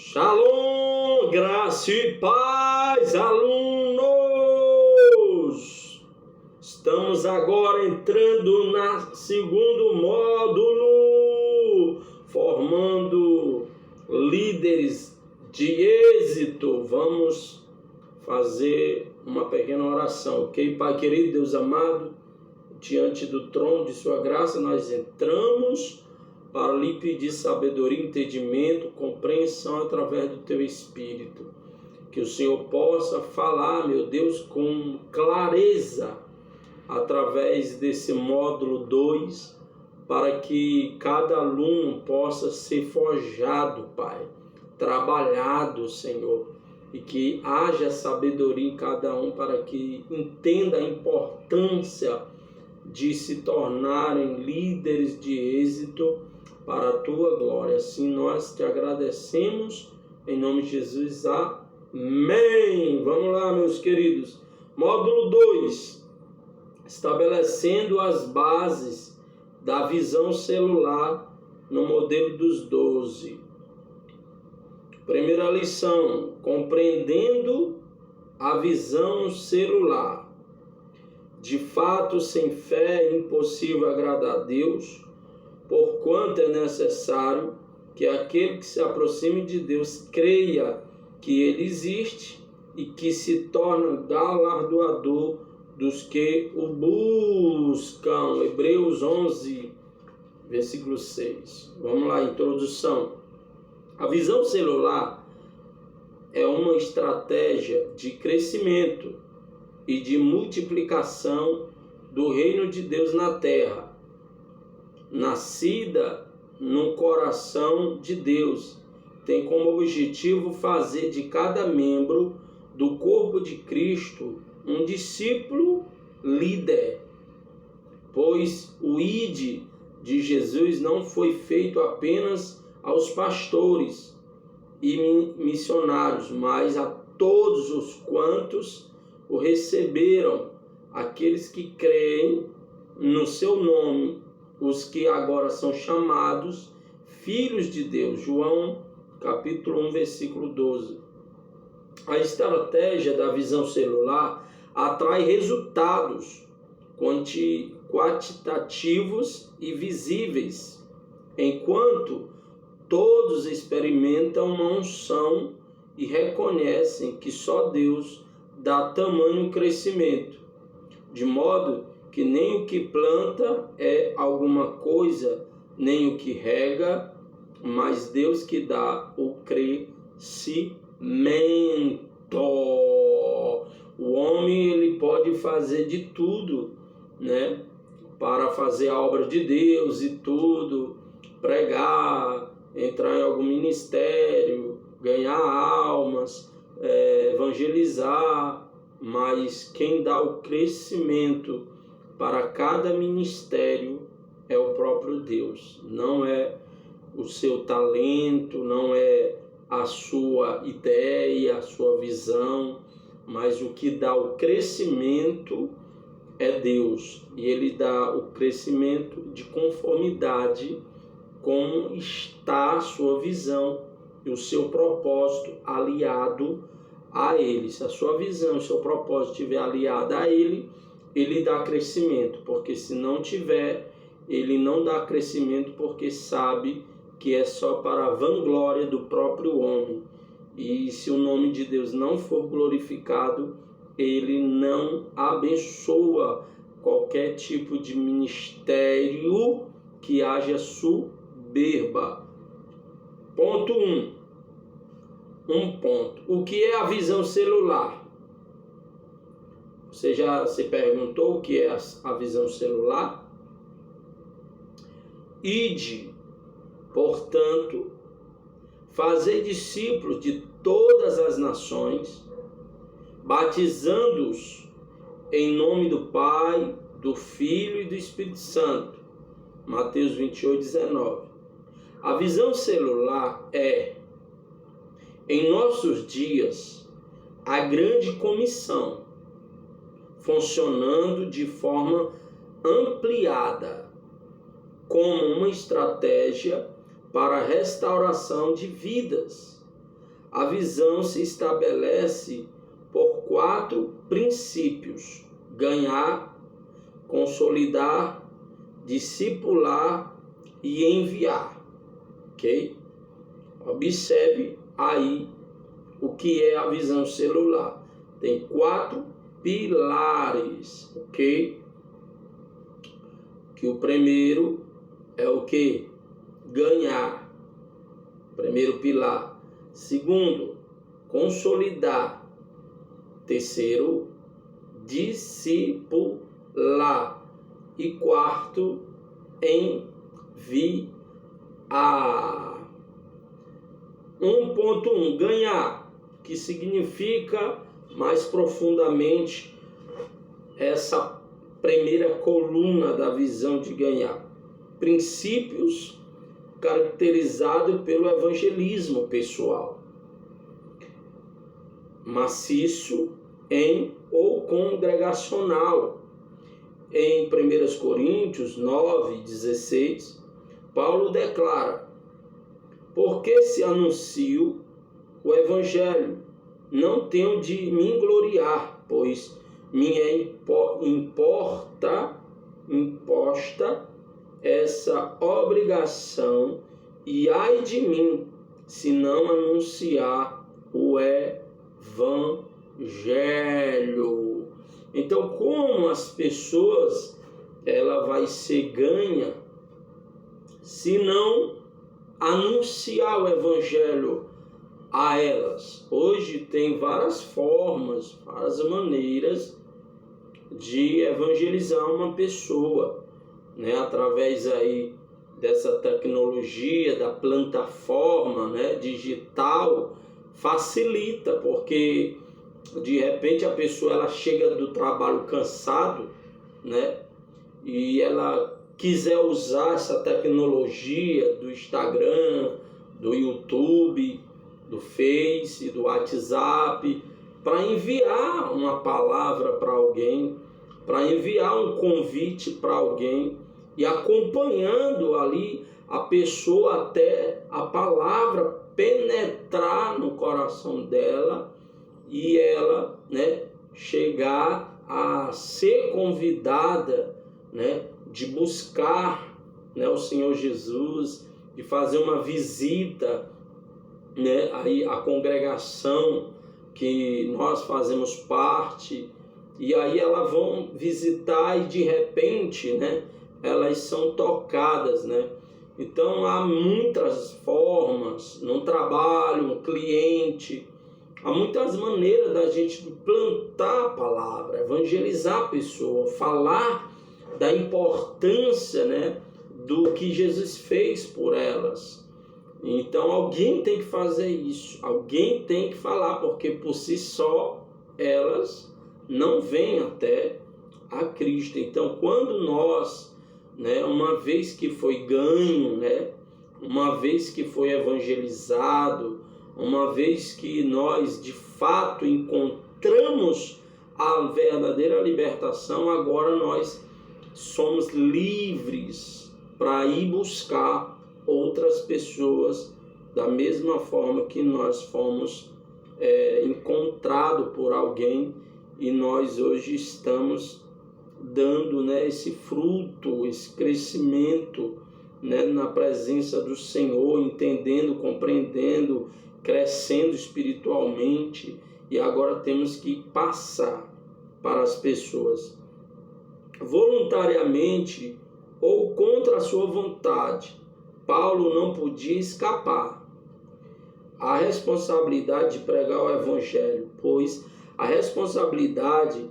Shalom, graça e paz, alunos! Estamos agora entrando no segundo módulo, formando líderes de êxito. Vamos fazer uma pequena oração, ok? Pai querido, Deus amado, diante do trono de sua graça, nós entramos para lhe pedir sabedoria, entendimento, compreensão através do teu Espírito. Que o Senhor possa falar, meu Deus, com clareza através desse módulo 2, para que cada aluno possa ser forjado, Pai, trabalhado, Senhor, e que haja sabedoria em cada um para que entenda a importância de se tornarem líderes de êxito para a tua glória. Assim nós te agradecemos, em nome de Jesus, amém. Vamos lá, meus queridos. Módulo 2, estabelecendo as bases da visão celular no modelo dos 12. Primeira lição, compreendendo a visão celular. De fato, sem fé é impossível agradar a Deus, porquanto é necessário que aquele que se aproxime de Deus creia que Ele existe e que se torna galardoador dos que o buscam. Hebreus 11, versículo 6. Vamos lá, introdução. A visão celular é uma estratégia de crescimento e de multiplicação do reino de Deus na terra, nascida no coração de Deus. Tem como objetivo fazer de cada membro do corpo de Cristo um discípulo líder, pois o ID de Jesus não foi feito apenas aos pastores e missionários, mas a todos os quantos o receberam, aqueles que creem no seu nome, os que agora são chamados filhos de Deus. João capítulo 1, versículo 12. A estratégia da visão celular atrai resultados quantitativos e visíveis, enquanto todos experimentam uma unção e reconhecem que só Deus dá tamanho crescimento, de modo que nem o que planta é alguma coisa, nem o que rega, mas Deus que dá o crescimento. O homem ele pode fazer de tudo, né, para fazer a obra de Deus e tudo, pregar, entrar em algum ministério, ganhar almas, evangelizar, mas quem dá o crescimento para cada ministério é o próprio Deus. Não é o seu talento, não é a sua ideia, a sua visão, mas o que dá o crescimento é Deus. E Ele dá o crescimento de conformidade com está a sua visão e o seu propósito aliado a Ele. Se a sua visão e o seu propósito estiver aliado a Ele, Ele dá crescimento, porque se não tiver, Ele não dá crescimento, porque sabe que é só para a vanglória do próprio homem. E se o nome de Deus não for glorificado, Ele não abençoa qualquer tipo de ministério que haja soberba. Ponto 1. O que é a visão celular? Você já se perguntou o que é a visão celular? Ide, portanto, fazer discípulos de todas as nações, batizando-os em nome do Pai, do Filho e do Espírito Santo. Mateus 28, 19. A visão celular é, em nossos dias, a grande comissão, funcionando de forma ampliada, como uma estratégia para a restauração de vidas, A visão se estabelece por 4 princípios: ganhar, consolidar, discipular e enviar. Ok? Observe aí o que é a visão celular. Tem 4 pilares, ok? Que o primeiro é o que? Ganhar. Primeiro pilar. Segundo, consolidar. Terceiro, discipular. E quarto, enviar. 1.1, ganhar, que significa mais profundamente essa primeira coluna da visão de ganhar. Princípios caracterizados pelo evangelismo pessoal, maciço ou congregacional. Em 1 Coríntios 9:16, Paulo declara: porque se anuncio o evangelho, não tenho de me gloriar, pois me é imposta essa obrigação, e ai de mim se não anunciar o evangelho. Então, como as pessoas ela vai ser ganha se não anunciar o evangelho a elas? Hoje tem várias formas, várias maneiras de evangelizar uma pessoa, né? Através aí dessa tecnologia, da plataforma, né, digital, facilita, porque de repente a pessoa ela chega do trabalho cansado, né, e ela quiser usar essa tecnologia do Instagram, do YouTube, do Face, do WhatsApp, para enviar uma palavra para alguém, para enviar um convite para alguém, e acompanhando ali a pessoa até a palavra penetrar no coração dela e ela, né, chegar a ser convidada, né, de buscar, né, o Senhor Jesus, de fazer uma visita, né, aí a congregação que nós fazemos parte, e aí elas vão visitar e de repente, né, elas são tocadas, né? Então há muitas formas, no trabalho, um cliente, há muitas maneiras da gente plantar a palavra, evangelizar a pessoa, falar da importância, né, do que Jesus fez por elas. Então alguém tem que fazer isso, alguém tem que falar, porque por si só elas não vêm até a Cristo. Então quando nós, né, uma vez que foi ganho, né, uma vez que foi evangelizado, uma vez que nós de fato encontramos a verdadeira libertação, agora nós somos livres para ir buscar outras pessoas da mesma forma que nós fomos encontrados por alguém, e nós hoje estamos dando, né, esse fruto, esse crescimento, né, na presença do Senhor, entendendo, compreendendo, crescendo espiritualmente, e agora temos que passar para as pessoas voluntariamente ou contra a sua vontade. Paulo não podia escapar a responsabilidade de pregar o evangelho, pois a responsabilidade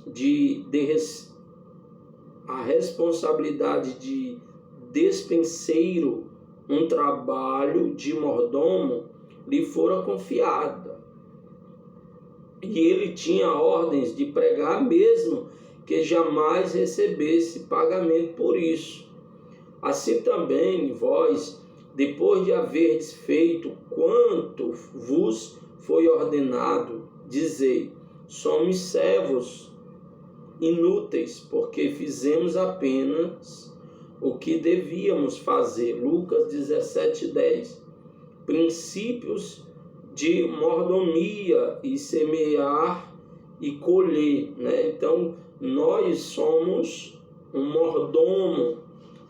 de despenseiro, um trabalho de mordomo, lhe fora confiada. E ele tinha ordens de pregar, mesmo que jamais recebesse pagamento por isso. Assim também vós, depois de haverdes feito quanto vos foi ordenado, dizei: somos servos inúteis, porque fizemos apenas o que devíamos fazer. Lucas 17:10. Princípios de mordomia e semear e colher, né? Então, nós somos um mordomo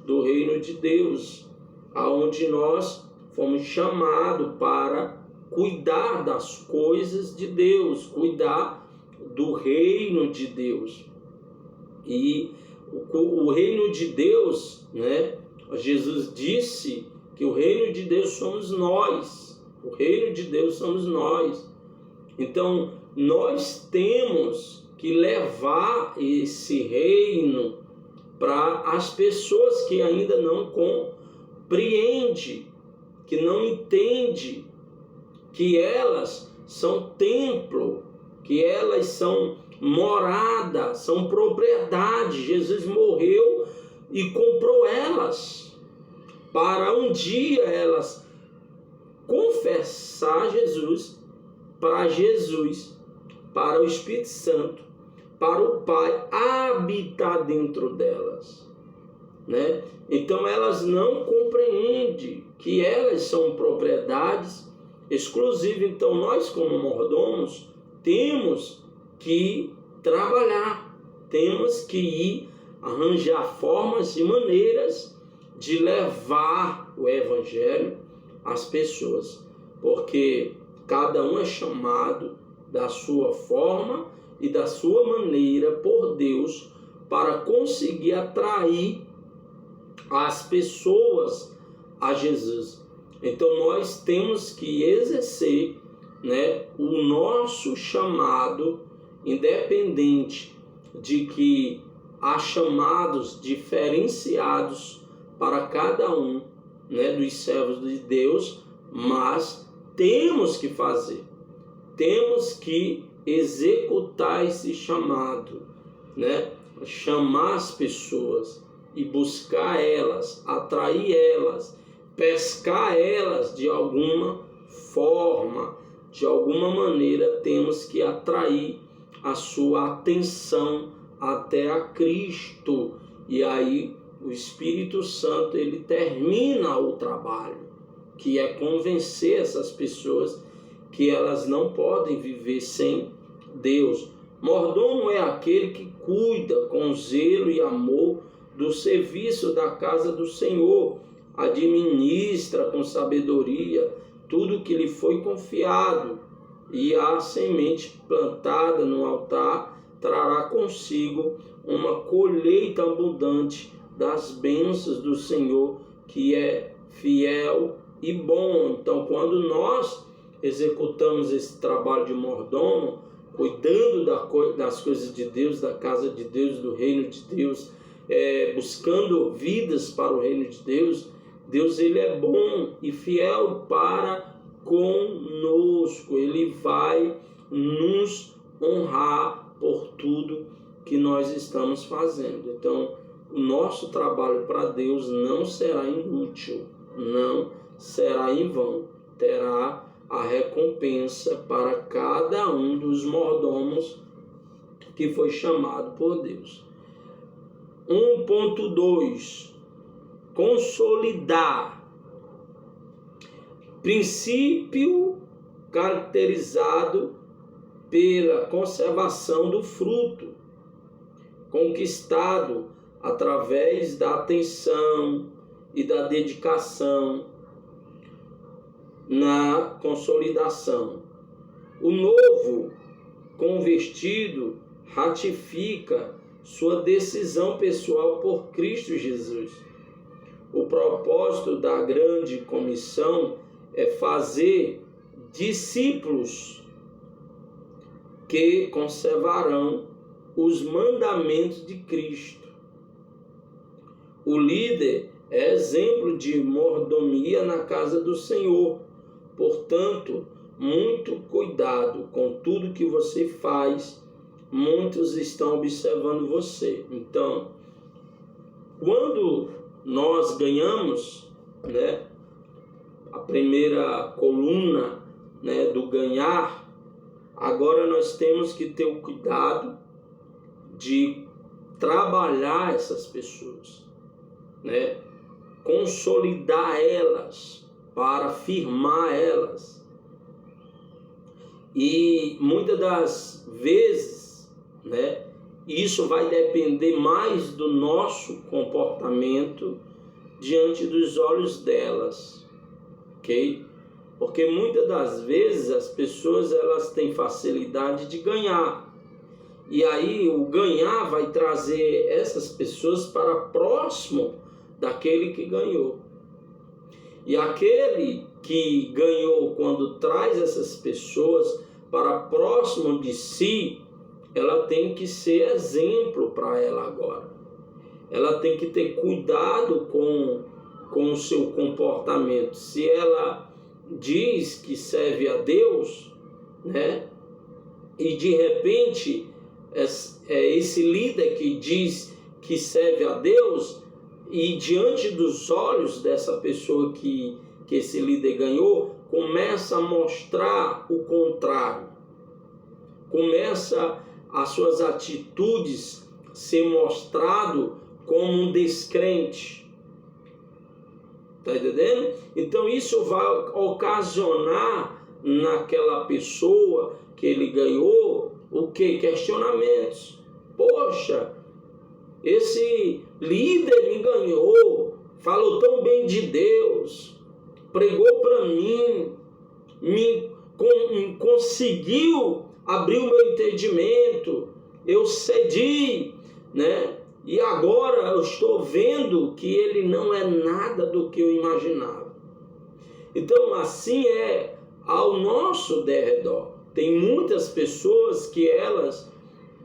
do reino de Deus, aonde nós fomos chamados para cuidar das coisas de Deus, cuidar do reino de Deus. E o reino de Deus, né? Jesus disse que o reino de Deus somos nós. O reino de Deus somos nós. Então, nós temos que levar esse reino para as pessoas que ainda não compreendem, que não entendem que elas são templo, que elas são morada, são propriedade. Jesus morreu e comprou elas, para um dia elas confessar Jesus, para o Espírito Santo, para o Pai habitar dentro delas, né? Então elas não compreendem que elas são propriedades exclusivas. Então nós, como mordomos, temos que trabalhar, temos que ir arranjar formas e maneiras de levar o Evangelho às pessoas, porque cada um é chamado da sua forma e da sua maneira por Deus para conseguir atrair as pessoas a Jesus. Então nós temos que exercer, né, o nosso chamado, independente de que há chamados diferenciados para cada um, né, dos servos de Deus, mas temos que fazer, temos que executar esse chamado, né? Chamar as pessoas e buscar elas, atrair elas, pescar elas de alguma forma, de alguma maneira. Temos que atrair a sua atenção até a Cristo, e aí o Espírito Santo ele termina o trabalho, que é convencer essas pessoas que elas não podem viver sem Deus. Mordomo é aquele que cuida com zelo e amor do serviço da casa do Senhor, administra com sabedoria tudo que lhe foi confiado, e a semente plantada no altar trará consigo uma colheita abundante das bênçãos do Senhor, que é fiel e bom. Então, quando nós executamos esse trabalho de mordomo, cuidando das coisas de Deus, da casa de Deus, do reino de Deus, buscando vidas para o reino de Deus, Deus ele é bom e fiel para conosco. Ele vai nos honrar por tudo que nós estamos fazendo. Então, o nosso trabalho para Deus não será inútil, não será em vão. Terá a recompensa para cada um dos mordomos que foi chamado por Deus. 1.2 Consolidar. Princípio caracterizado pela conservação do fruto, conquistado através da atenção e da dedicação na consolidação. O novo convertido ratifica sua decisão pessoal por Cristo Jesus. O propósito da grande comissão é fazer discípulos que conservarão os mandamentos de Cristo. O líder é exemplo de mordomia na casa do Senhor. Portanto, muito cuidado com tudo que você faz. Muitos estão observando você. Então, quando nós ganhamos, né, a primeira coluna, né, do ganhar, agora nós temos que ter o cuidado de trabalhar essas pessoas, né, consolidar elas, para firmar elas, E muitas das vezes, né, isso vai depender mais do nosso comportamento diante dos olhos delas, ok? Porque muitas das vezes as pessoas elas têm facilidade de ganhar. E aí o ganhar vai trazer essas pessoas para próximo daquele que ganhou. E aquele que ganhou, quando traz essas pessoas para próximo de si, ela tem que ser exemplo para ela agora. Ela tem que ter cuidado com o seu comportamento. Se ela diz que serve a Deus, né? E de repente esse líder que diz que serve a Deus, e diante dos olhos dessa pessoa que esse líder ganhou, começa a mostrar o contrário. Começa as suas atitudes ser mostrado como um descrente. Tá entendendo? Então isso vai ocasionar naquela pessoa que ele ganhou o que? Questionamentos. Poxa, esse líder me ganhou, falou tão bem de Deus, pregou para mim, conseguiu abrir o meu entendimento, eu cedi, né? E agora eu estou vendo que ele não é nada do que eu imaginava. Então assim é ao nosso derredor. Tem muitas pessoas que elas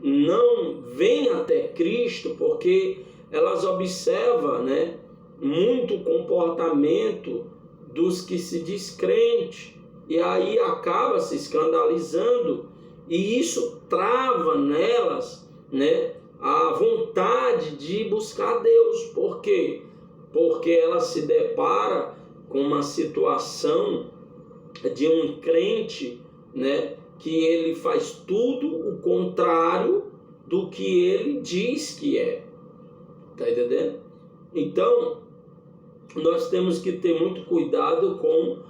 não vêm até Cristo porque elas observam, né, muito o comportamento dos que se diz crente, e aí acaba se escandalizando, e isso trava nelas, né, a vontade de buscar Deus. Por quê? Porque ela se depara com uma situação de um crente, né, que ele faz tudo o contrário do que ele diz que é. Tá entendendo? Então, nós temos que ter muito cuidado com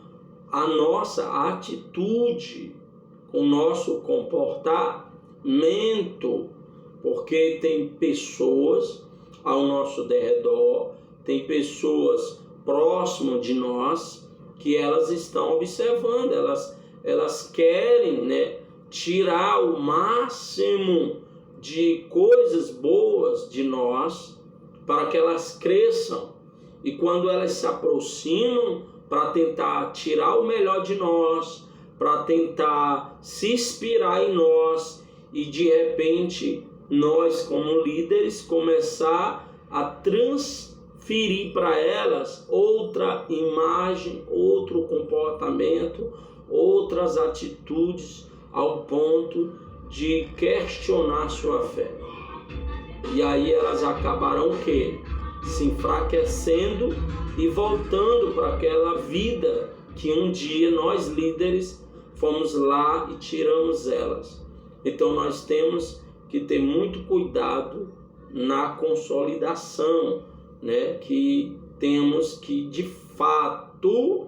a nossa atitude, com o nosso comportamento, porque tem pessoas ao nosso derredor, tem pessoas próximo de nós que elas estão observando, elas querem, né, tirar o máximo de coisas boas de nós para que elas cresçam. E quando elas se aproximam para tentar tirar o melhor de nós, para tentar se inspirar em nós, e de repente nós como líderes começar a transferir para elas outra imagem, outro comportamento, outras atitudes, ao ponto de questionar sua fé. E aí elas acabarão o quê? Se enfraquecendo e voltando para aquela vida que um dia nós líderes fomos lá e tiramos elas. Então nós temos que ter muito cuidado na consolidação, né? Que temos que de fato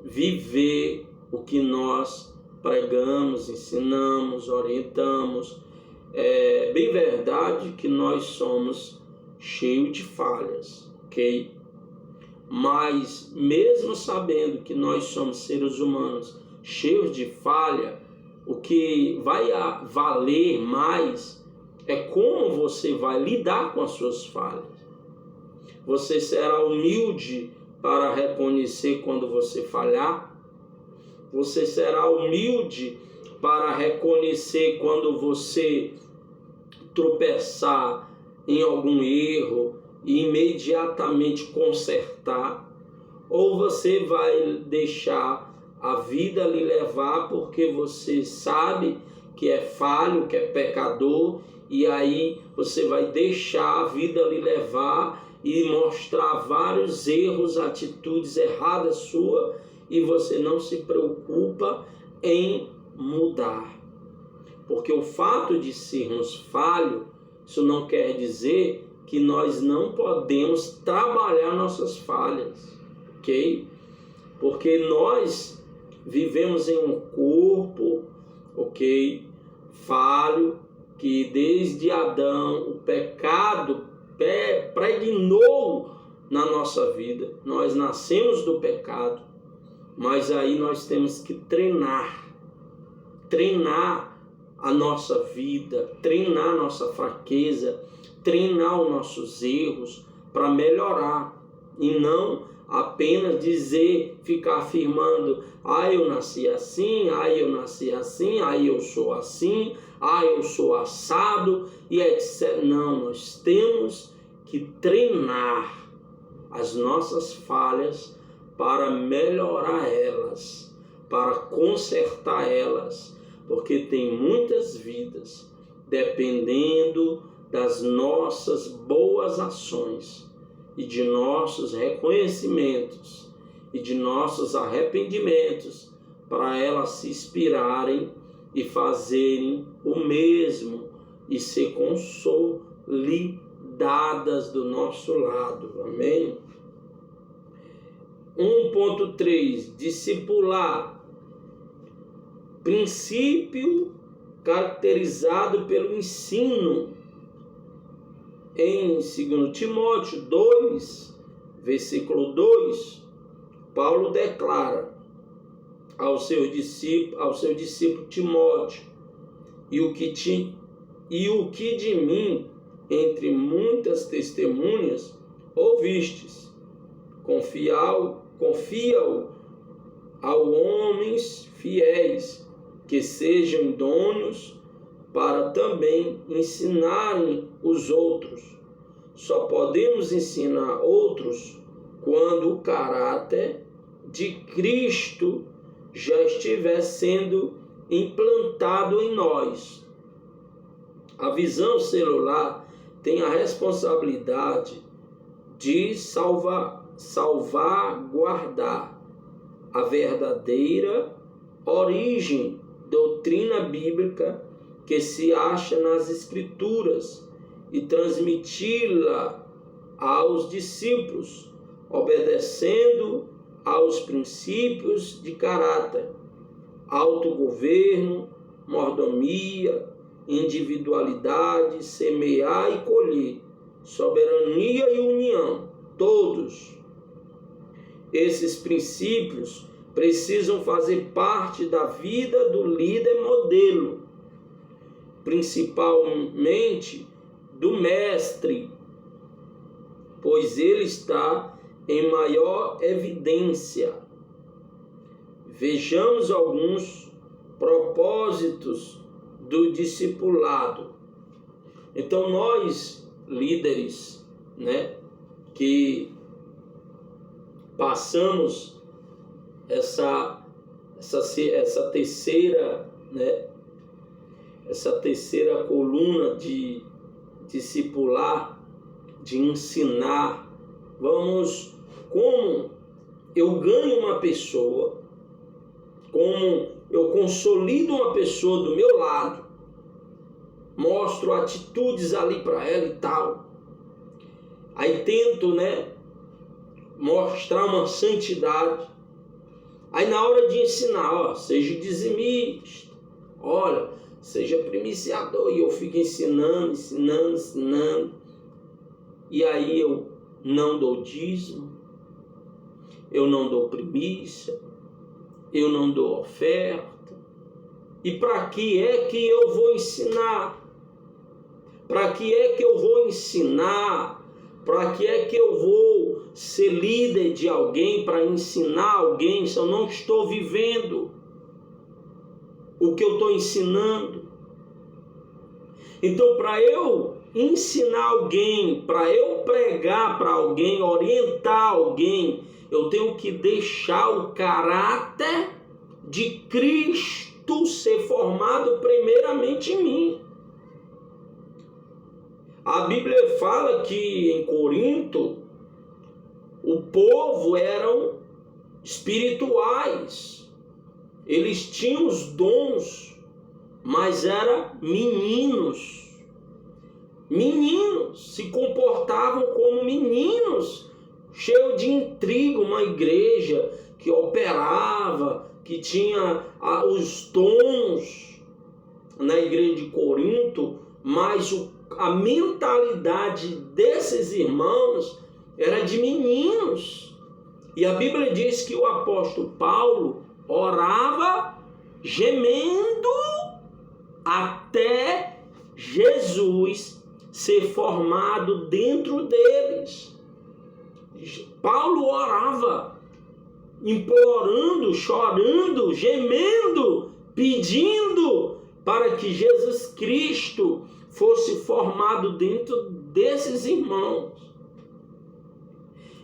viver o que nós pregamos, ensinamos, orientamos. É bem verdade que nós somos cheios de falhas, ok? Mas mesmo sabendo que nós somos seres humanos cheios de falha, o que vai valer mais é como você vai lidar com as suas falhas. Você será humilde para reconhecer quando você falhar. Você será humilde para reconhecer quando você tropeçar em algum erro e imediatamente consertar. Ou você vai deixar a vida lhe levar porque você sabe que é falho, que é pecador, e aí você vai deixar a vida lhe levar e mostrar vários erros, atitudes erradas suas, e você não se preocupa em mudar. Porque o fato de sermos falhos, isso não quer dizer que nós não podemos trabalhar nossas falhas, ok? Porque nós vivemos em um corpo, ok, falho, que desde Adão o pecado pregnou na nossa vida. Nós nascemos do pecado, mas aí nós temos que treinar a nossa vida, treinar a nossa fraqueza, treinar os nossos erros para melhorar, e não apenas ficar afirmando: eu nasci assim, eu nasci assim, eu sou assim, eu sou assado, e etc. Não, nós temos que treinar as nossas falhas para melhorar elas, para consertar elas, porque tem muitas vidas dependendo das nossas boas ações e de nossos reconhecimentos e de nossos arrependimentos, para elas se inspirarem e fazerem o mesmo e ser consolidadas do nosso lado. Amém? 1.3 Discipular, princípio caracterizado pelo ensino. Em 2 Timóteo 2, versículo 2, Paulo declara ao seu discípulo Timóteo: e o que de mim, entre muitas testemunhas, ouvistes, confia-o a homens fiéis, que sejam idôneos para também ensinarem os outros. Só podemos ensinar outros quando o caráter de Cristo já estiver sendo implantado em nós. A visão celular tem a responsabilidade de salvaguardar a verdadeira origem, doutrina bíblica que se acha nas Escrituras e transmiti-la aos discípulos, obedecendo aos princípios de caráter, autogoverno, mordomia, individualidade, semear e colher, soberania e união. Todos esses princípios precisam fazer parte da vida do líder modelo, principalmente do mestre, pois ele está em maior evidência. Vejamos alguns propósitos do discipulado. Então nós, líderes, que passamos essa terceira coluna de discipular, de ensinar, como eu ganho uma pessoa, como eu consolido uma pessoa do meu lado, mostro atitudes ali para ela e tal, aí tento, mostrar uma santidade, aí na hora de ensinar, seja dizimista, seja primiciador, e eu fico ensinando, e aí eu não dou dízimo, eu não dou primícia, eu não dou oferta. E para que é que eu vou ensinar? Para que é que eu vou ensinar? Para que é que eu vou ser líder de alguém, para ensinar alguém, se eu não estou vivendo o que eu estou ensinando? Então, para eu ensinar alguém, para eu pregar para alguém, orientar alguém, eu tenho que deixar o caráter de Cristo ser formado primeiramente em mim. A Bíblia fala que em Corinto o povo eram espirituais, eles tinham os dons, mas eram meninos, se comportavam como meninos, cheio de intriga. Uma igreja que operava que tinha os dons na igreja de Corinto, mas a mentalidade desses irmãos era de meninos. E a Bíblia diz que o apóstolo Paulo orava gemendo até Jesus ser formado dentro deles. Paulo orava, implorando, chorando, gemendo, pedindo para que Jesus Cristo fosse formado dentro desses irmãos.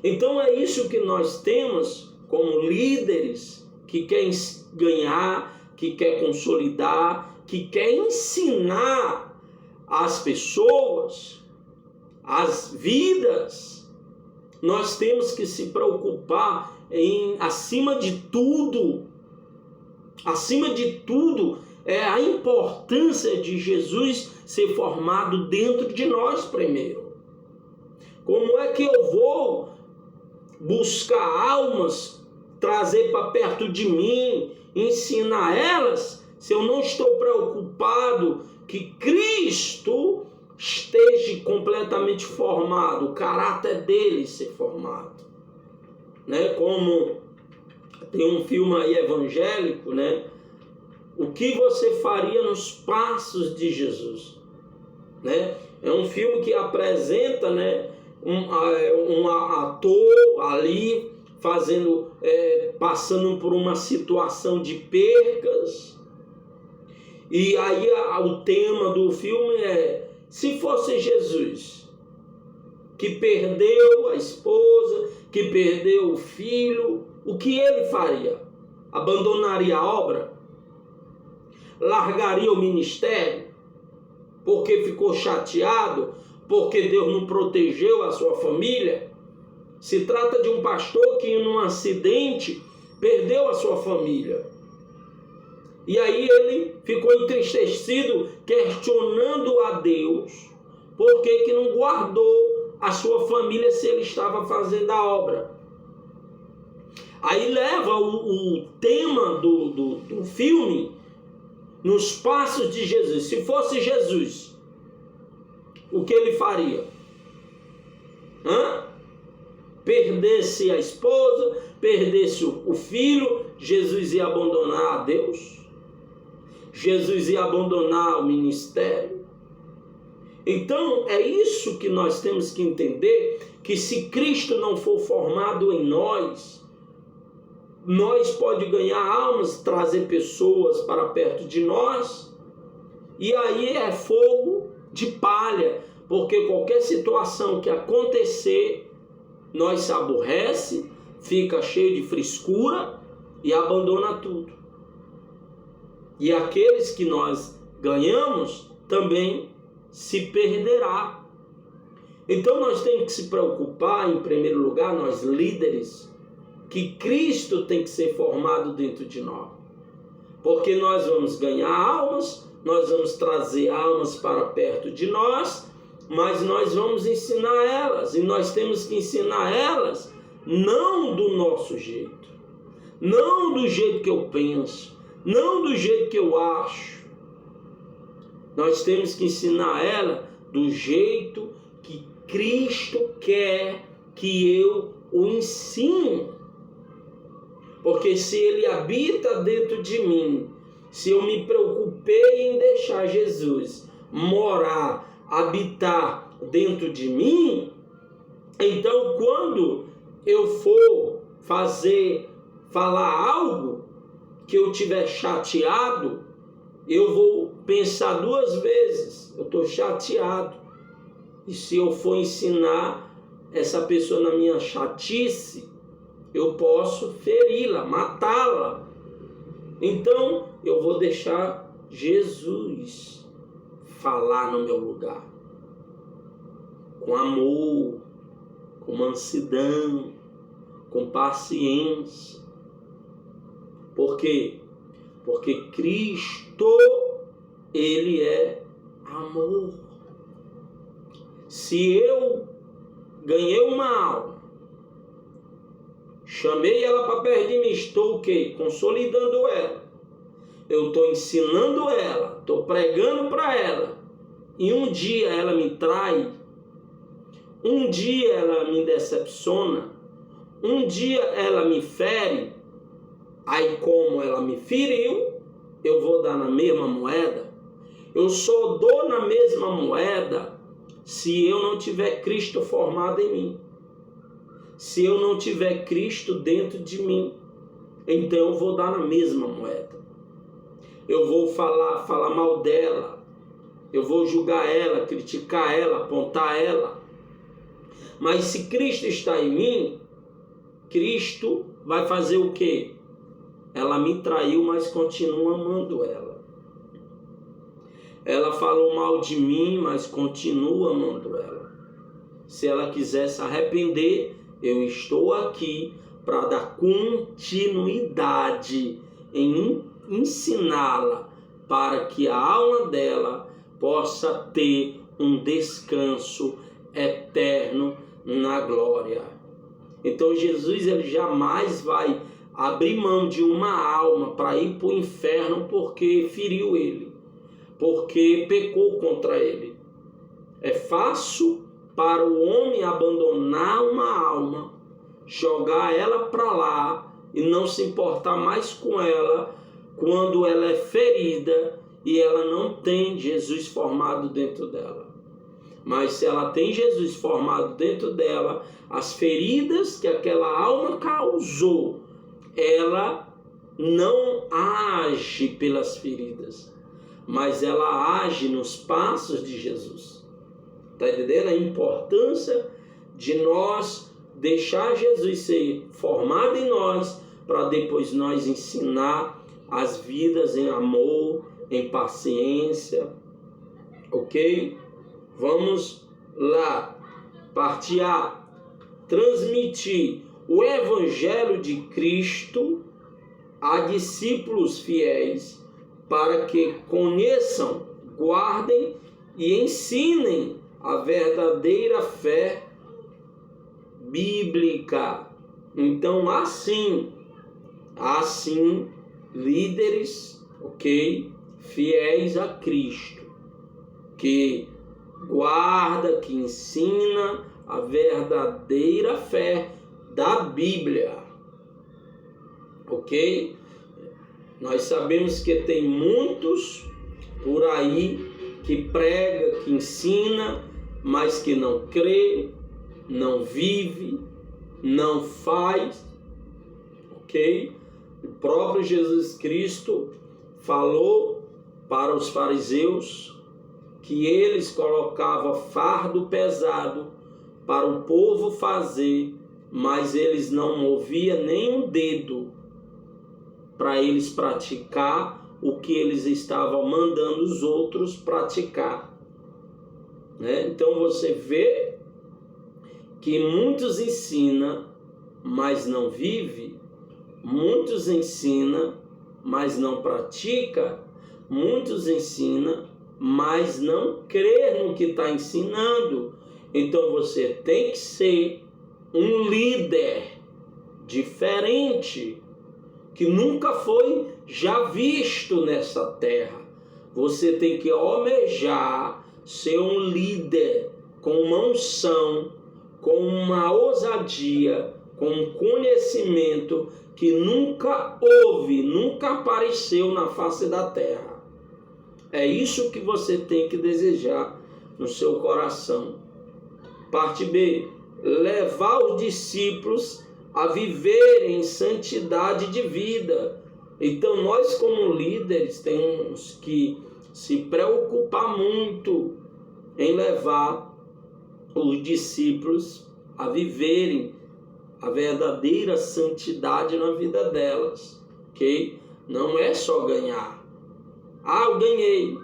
Então é isso que nós temos como líderes que querem ganhar, que quer consolidar, que quer ensinar as pessoas, as vidas. Nós temos que se preocupar em, acima de tudo, é a importância de Jesus ser formado dentro de nós primeiro. Como é que eu vou buscar almas, trazer para perto de mim, ensinar elas, se eu não estou preocupado que Cristo esteja completamente formado, o caráter dele ser formado, né? Como tem um filme aí evangélico, né? O que você faria nos passos de Jesus, né? É um filme que apresenta, né, um ator ali fazendo, passando por uma situação de percas. E aí o tema do filme é: se fosse Jesus, que perdeu a esposa, que perdeu o filho, o que ele faria? Abandonaria a obra? Largaria o ministério? Porque ficou chateado? Porque Deus não protegeu a sua família? Se trata de um pastor que, num acidente, perdeu a sua família. E aí ele ficou entristecido, questionando a Deus por que não guardou a sua família se ele estava fazendo a obra. Aí leva o tema do filme nos passos de Jesus. Se fosse Jesus, o que ele faria? Perdesse a esposa, perdesse o filho, Jesus ia abandonar a Deus? Jesus ia abandonar o ministério? Então é isso que nós temos que entender, que se Cristo não for formado em nós pode ganhar almas, trazer pessoas para perto de nós, e aí é fogo de palha, porque qualquer situação que acontecer, nós se aborrece, fica cheio de frescura e abandona tudo. E aqueles que nós ganhamos também se perderá. Então nós temos que se preocupar, em primeiro lugar, nós líderes, que Cristo tem que ser formado dentro de nós. Porque nós vamos ganhar almas, nós vamos trazer almas para perto de nós, mas nós vamos ensinar elas, e nós temos que ensinar elas não do nosso jeito, não do jeito que eu penso, não do jeito que eu acho. Nós temos que ensinar ela do jeito que Cristo quer que eu o ensine. Porque se ele habita dentro de mim, se eu me preocupei em deixar Jesus morar, habitar dentro de mim, então quando eu for falar algo que eu tiver chateado, eu vou pensar duas vezes. Eu estou chateado. E se eu for ensinar essa pessoa na minha chatice, eu posso feri-la, matá-la. Então eu vou deixar Jesus falar no meu lugar, com amor, com mansidão, com paciência. Por quê? Porque Cristo, ele é amor. Se eu ganhei uma alma, chamei ela para perto de mim, estou o quê? Consolidando ela. Eu estou ensinando ela, estou pregando para ela. E um dia ela me trai, um dia ela me decepciona, um dia ela me fere. Aí como ela me feriu, eu vou dar na mesma moeda? Eu só dou na mesma moeda se eu não tiver Cristo formado em mim. Se eu não tiver Cristo dentro de mim, então eu vou dar na mesma moeda. Eu vou falar mal dela. Eu vou julgar ela, criticar ela, apontar ela. Mas se Cristo está em mim, Cristo vai fazer o quê? Ela me traiu, mas continua amando ela. Ela falou mal de mim, mas continua amando ela. Se ela quiser se arrepender, eu estou aqui para dar continuidade em ensiná-la, para que a alma dela possa ter um descanso eterno na glória. Então Jesus, ele jamais vai abrir mão de uma alma para ir para o inferno porque feriu ele, porque pecou contra ele. É fácil para o homem abandonar uma alma, jogar ela para lá e não se importar mais com ela quando ela é ferida e ela não tem Jesus formado dentro dela. Mas se ela tem Jesus formado dentro dela, as feridas que aquela alma causou, ela não age pelas feridas, mas ela age nos passos de Jesus. Está entendendo a importância de nós deixar Jesus ser formado em nós, para depois nós ensinar as vidas em amor, em paciência, ok? Vamos lá, parte A, transmitir o Evangelho de Cristo a discípulos fiéis, para que conheçam, guardem e ensinem a verdadeira fé bíblica. Então, assim, líderes, ok, fiéis a Cristo, que guarda, que ensina a verdadeira fé da Bíblia, ok? Nós sabemos que tem muitos por aí que prega, que ensina, mas que não crê, não vive, não faz, ok? O próprio Jesus Cristo falou para os fariseus que eles colocavam fardo pesado para o povo fazer, mas eles não moviam nem um dedo para eles praticar o que eles estavam mandando os outros praticar, né? Então você vê que muitos ensinam, mas não vive, muitos ensinam, mas não pratica, muitos ensinam, mas não crê no que está ensinando. Então você tem que ser um líder diferente, que nunca foi já visto nessa terra. Você tem que almejar ser um líder com uma unção, com uma ousadia, com um conhecimento que nunca houve, nunca apareceu na face da terra. É isso que você tem que desejar no seu coração. Parte B. Levar os discípulos a viverem em santidade de vida. Então nós, como líderes, temos que se preocupar muito em levar os discípulos a viverem a verdadeira santidade na vida delas, ok? Não é só ganhar. Ah, eu ganhei,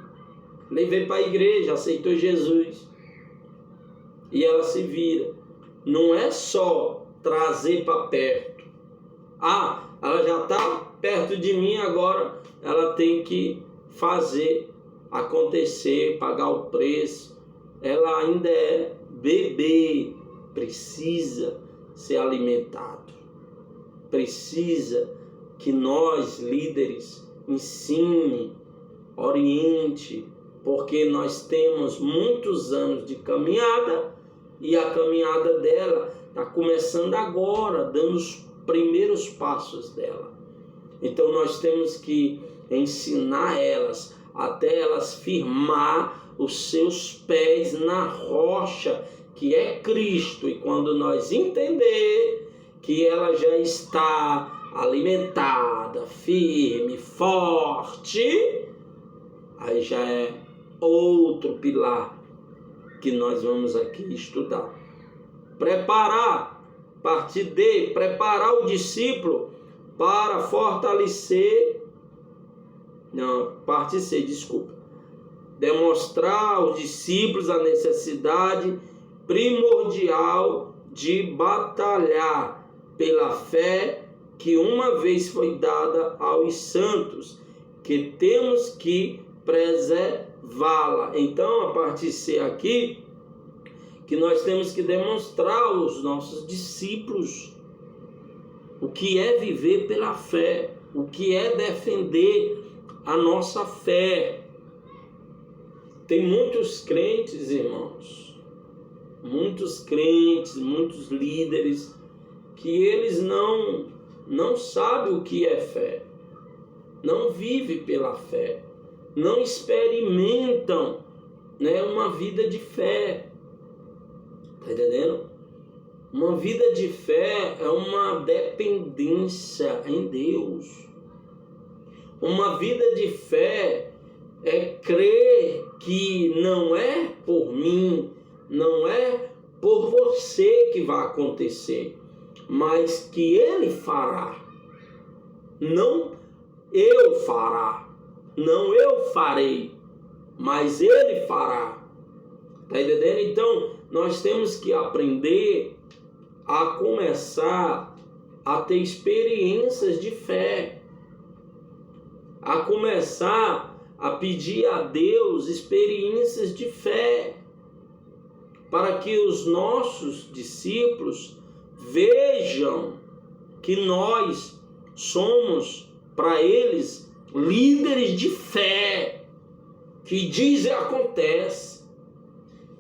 levei para a igreja, aceitou Jesus e ela se vira. Não é só trazer para perto. Ah, ela já está perto de mim, agora ela tem que fazer acontecer, pagar o preço. Ela ainda é bebê, precisa ser alimentado. precisa que nós, líderes, ensine, oriente, porque nós temos muitos anos de caminhada e a caminhada dela está começando agora, dando os primeiros passos dela. Então nós temos que ensinar elas até elas firmar os seus pés na rocha que é Cristo. E quando nós entender que ela já está alimentada, firme, forte, aí já é outro pilar que nós vamos aqui estudar. Preparar, parte D, preparar o discípulo para fortalecer, parte C, desculpa. Demonstrar aos discípulos a necessidade primordial de batalhar pela fé que uma vez foi dada aos santos, que temos que preservá-la. Então, a parte C aqui, que nós temos que demonstrar aos nossos discípulos o que é viver pela fé, o que é defender a nossa fé. Tem muitos crentes, irmãos, muitos crentes, muitos líderes, que eles não sabem o que é fé, não vivem pela fé, não experimentam, uma vida de fé. Está entendendo? Uma vida de fé é uma dependência em Deus. Uma vida de fé é crer que não é por mim, não é por você que vai acontecer, mas que Ele fará. Não eu fará, não eu farei, mas Ele fará. Está entendendo? Então, nós temos que aprender a começar a ter experiências de fé, a começar a pedir a Deus experiências de fé, para que os nossos discípulos vejam que nós somos para eles líderes de fé, que diz e acontece,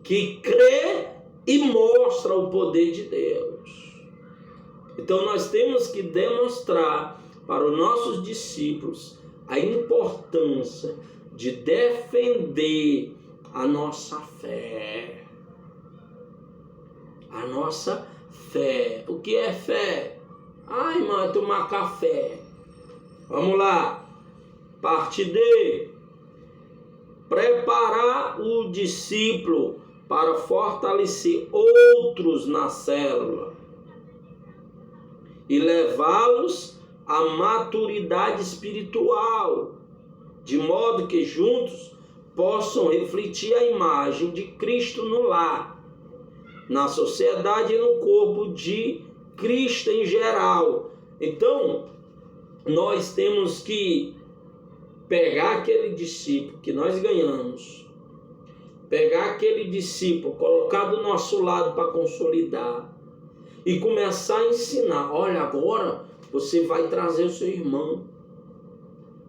que crê e mostra o poder de Deus. Então nós temos que demonstrar para os nossos discípulos a importância de defender a nossa fé. A nossa fé. O que é fé? Ai, irmão, é tomar café. Vamos lá. Parte D. Preparar o discípulo para fortalecer outros na célula e levá-los à maturidade espiritual, de modo que juntos possam refletir a imagem de Cristo no lar, na sociedade e no corpo de Cristo em geral. Então, nós temos que pegar aquele discípulo que nós ganhamos, pegar aquele discípulo, colocar do nosso lado para consolidar e começar a ensinar. Olha, agora você vai trazer o seu irmão.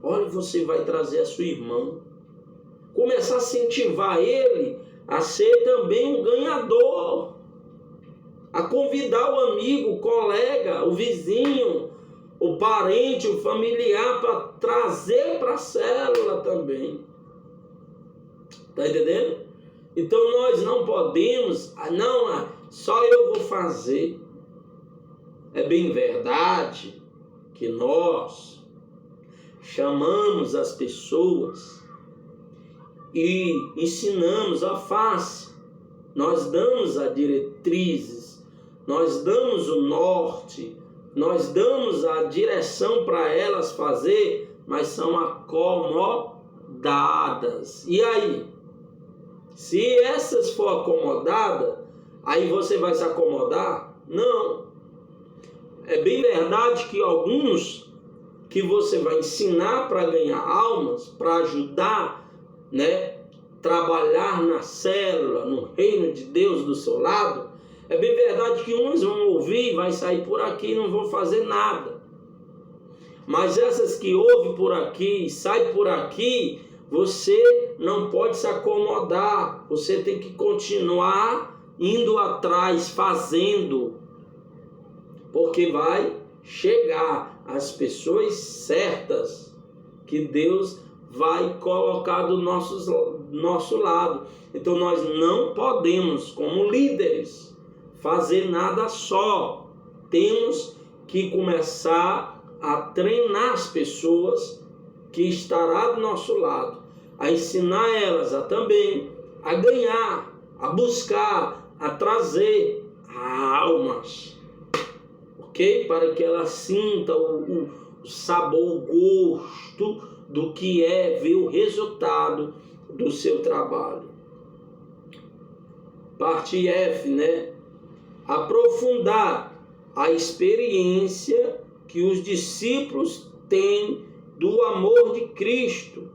Olha, você vai trazer a sua irmã. Começar a incentivar ele a ser também um ganhador, a convidar o amigo, o colega, o vizinho, o parente, o familiar para trazer para a célula também. Está entendendo? Então nós não podemos, só eu vou fazer. É bem verdade que nós chamamos as pessoas e ensinamos a face. Nós damos as diretrizes, nós damos o norte, nós damos a direção para elas fazer, mas são acomodadas. E aí? Se essas for acomodadas, aí você vai se acomodar? Não. É bem verdade que alguns que você vai ensinar para ganhar almas, para ajudar, trabalhar na célula, no reino de Deus do seu lado, é bem verdade que uns vão ouvir, vai sair por aqui e não vão fazer nada. Mas essas que ouvem por aqui, sai por aqui, você não pode se acomodar. Você tem que continuar indo atrás, fazendo. Porque vai chegar as pessoas certas que Deus vai colocar do nosso lado. Então nós não podemos, como líderes, fazer nada só. Temos que começar a treinar as pessoas que estará do nosso lado, a ensinar elas a também a ganhar, a buscar, a trazer almas, ok? Para que elas sintam o sabor, o gosto do que é ver o resultado do seu trabalho. Parte F, né? Aprofundar a experiência que os discípulos têm do amor de Cristo,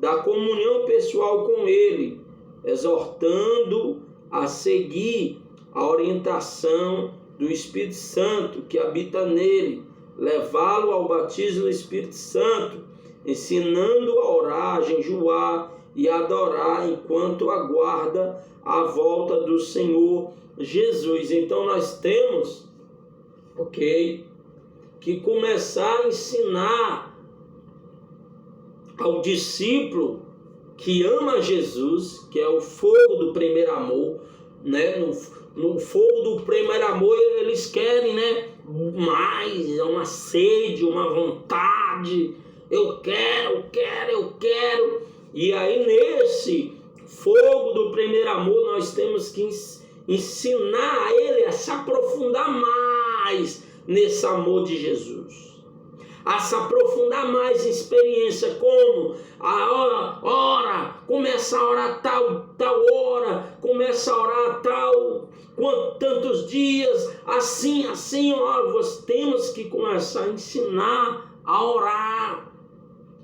da comunhão pessoal com Ele, exortando a seguir a orientação do Espírito Santo que habita nele, levá-lo ao batismo do Espírito Santo, ensinando a orar, a jejuar e a adorar enquanto aguarda a volta do Senhor Jesus. Então nós temos, que começar a ensinar ao discípulo que ama Jesus, que é o fogo do primeiro amor, né? No fogo do primeiro amor eles querem, né? Mais, uma sede, uma vontade. Eu quero. E aí nesse fogo do primeiro amor nós temos que ensinar a ele a se aprofundar mais nesse amor de Jesus, a se aprofundar mais em experiência, como a hora, começa a orar tal hora, começa a orar tantos dias, assim, nós temos que começar a ensinar a orar.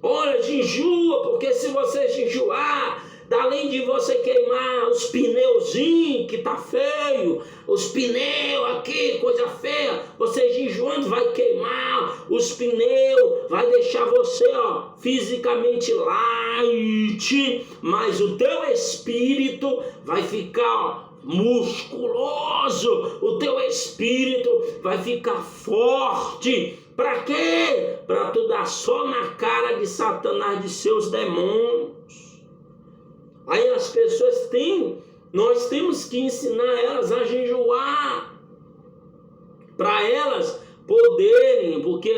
Olha, jejua, porque se você jejuar, além de você queimar os pneuzinhos que tá feio, os pneus aqui, coisa feia, você jejuando vai queimar os pneus, vai deixar você, fisicamente light, mas o teu espírito vai ficar, musculoso, o teu espírito vai ficar forte. Para quê? Para tu dar só na cara de Satanás, de seus demônios. Aí as pessoas nós temos que ensinar elas a jejuar, para elas poderem, porque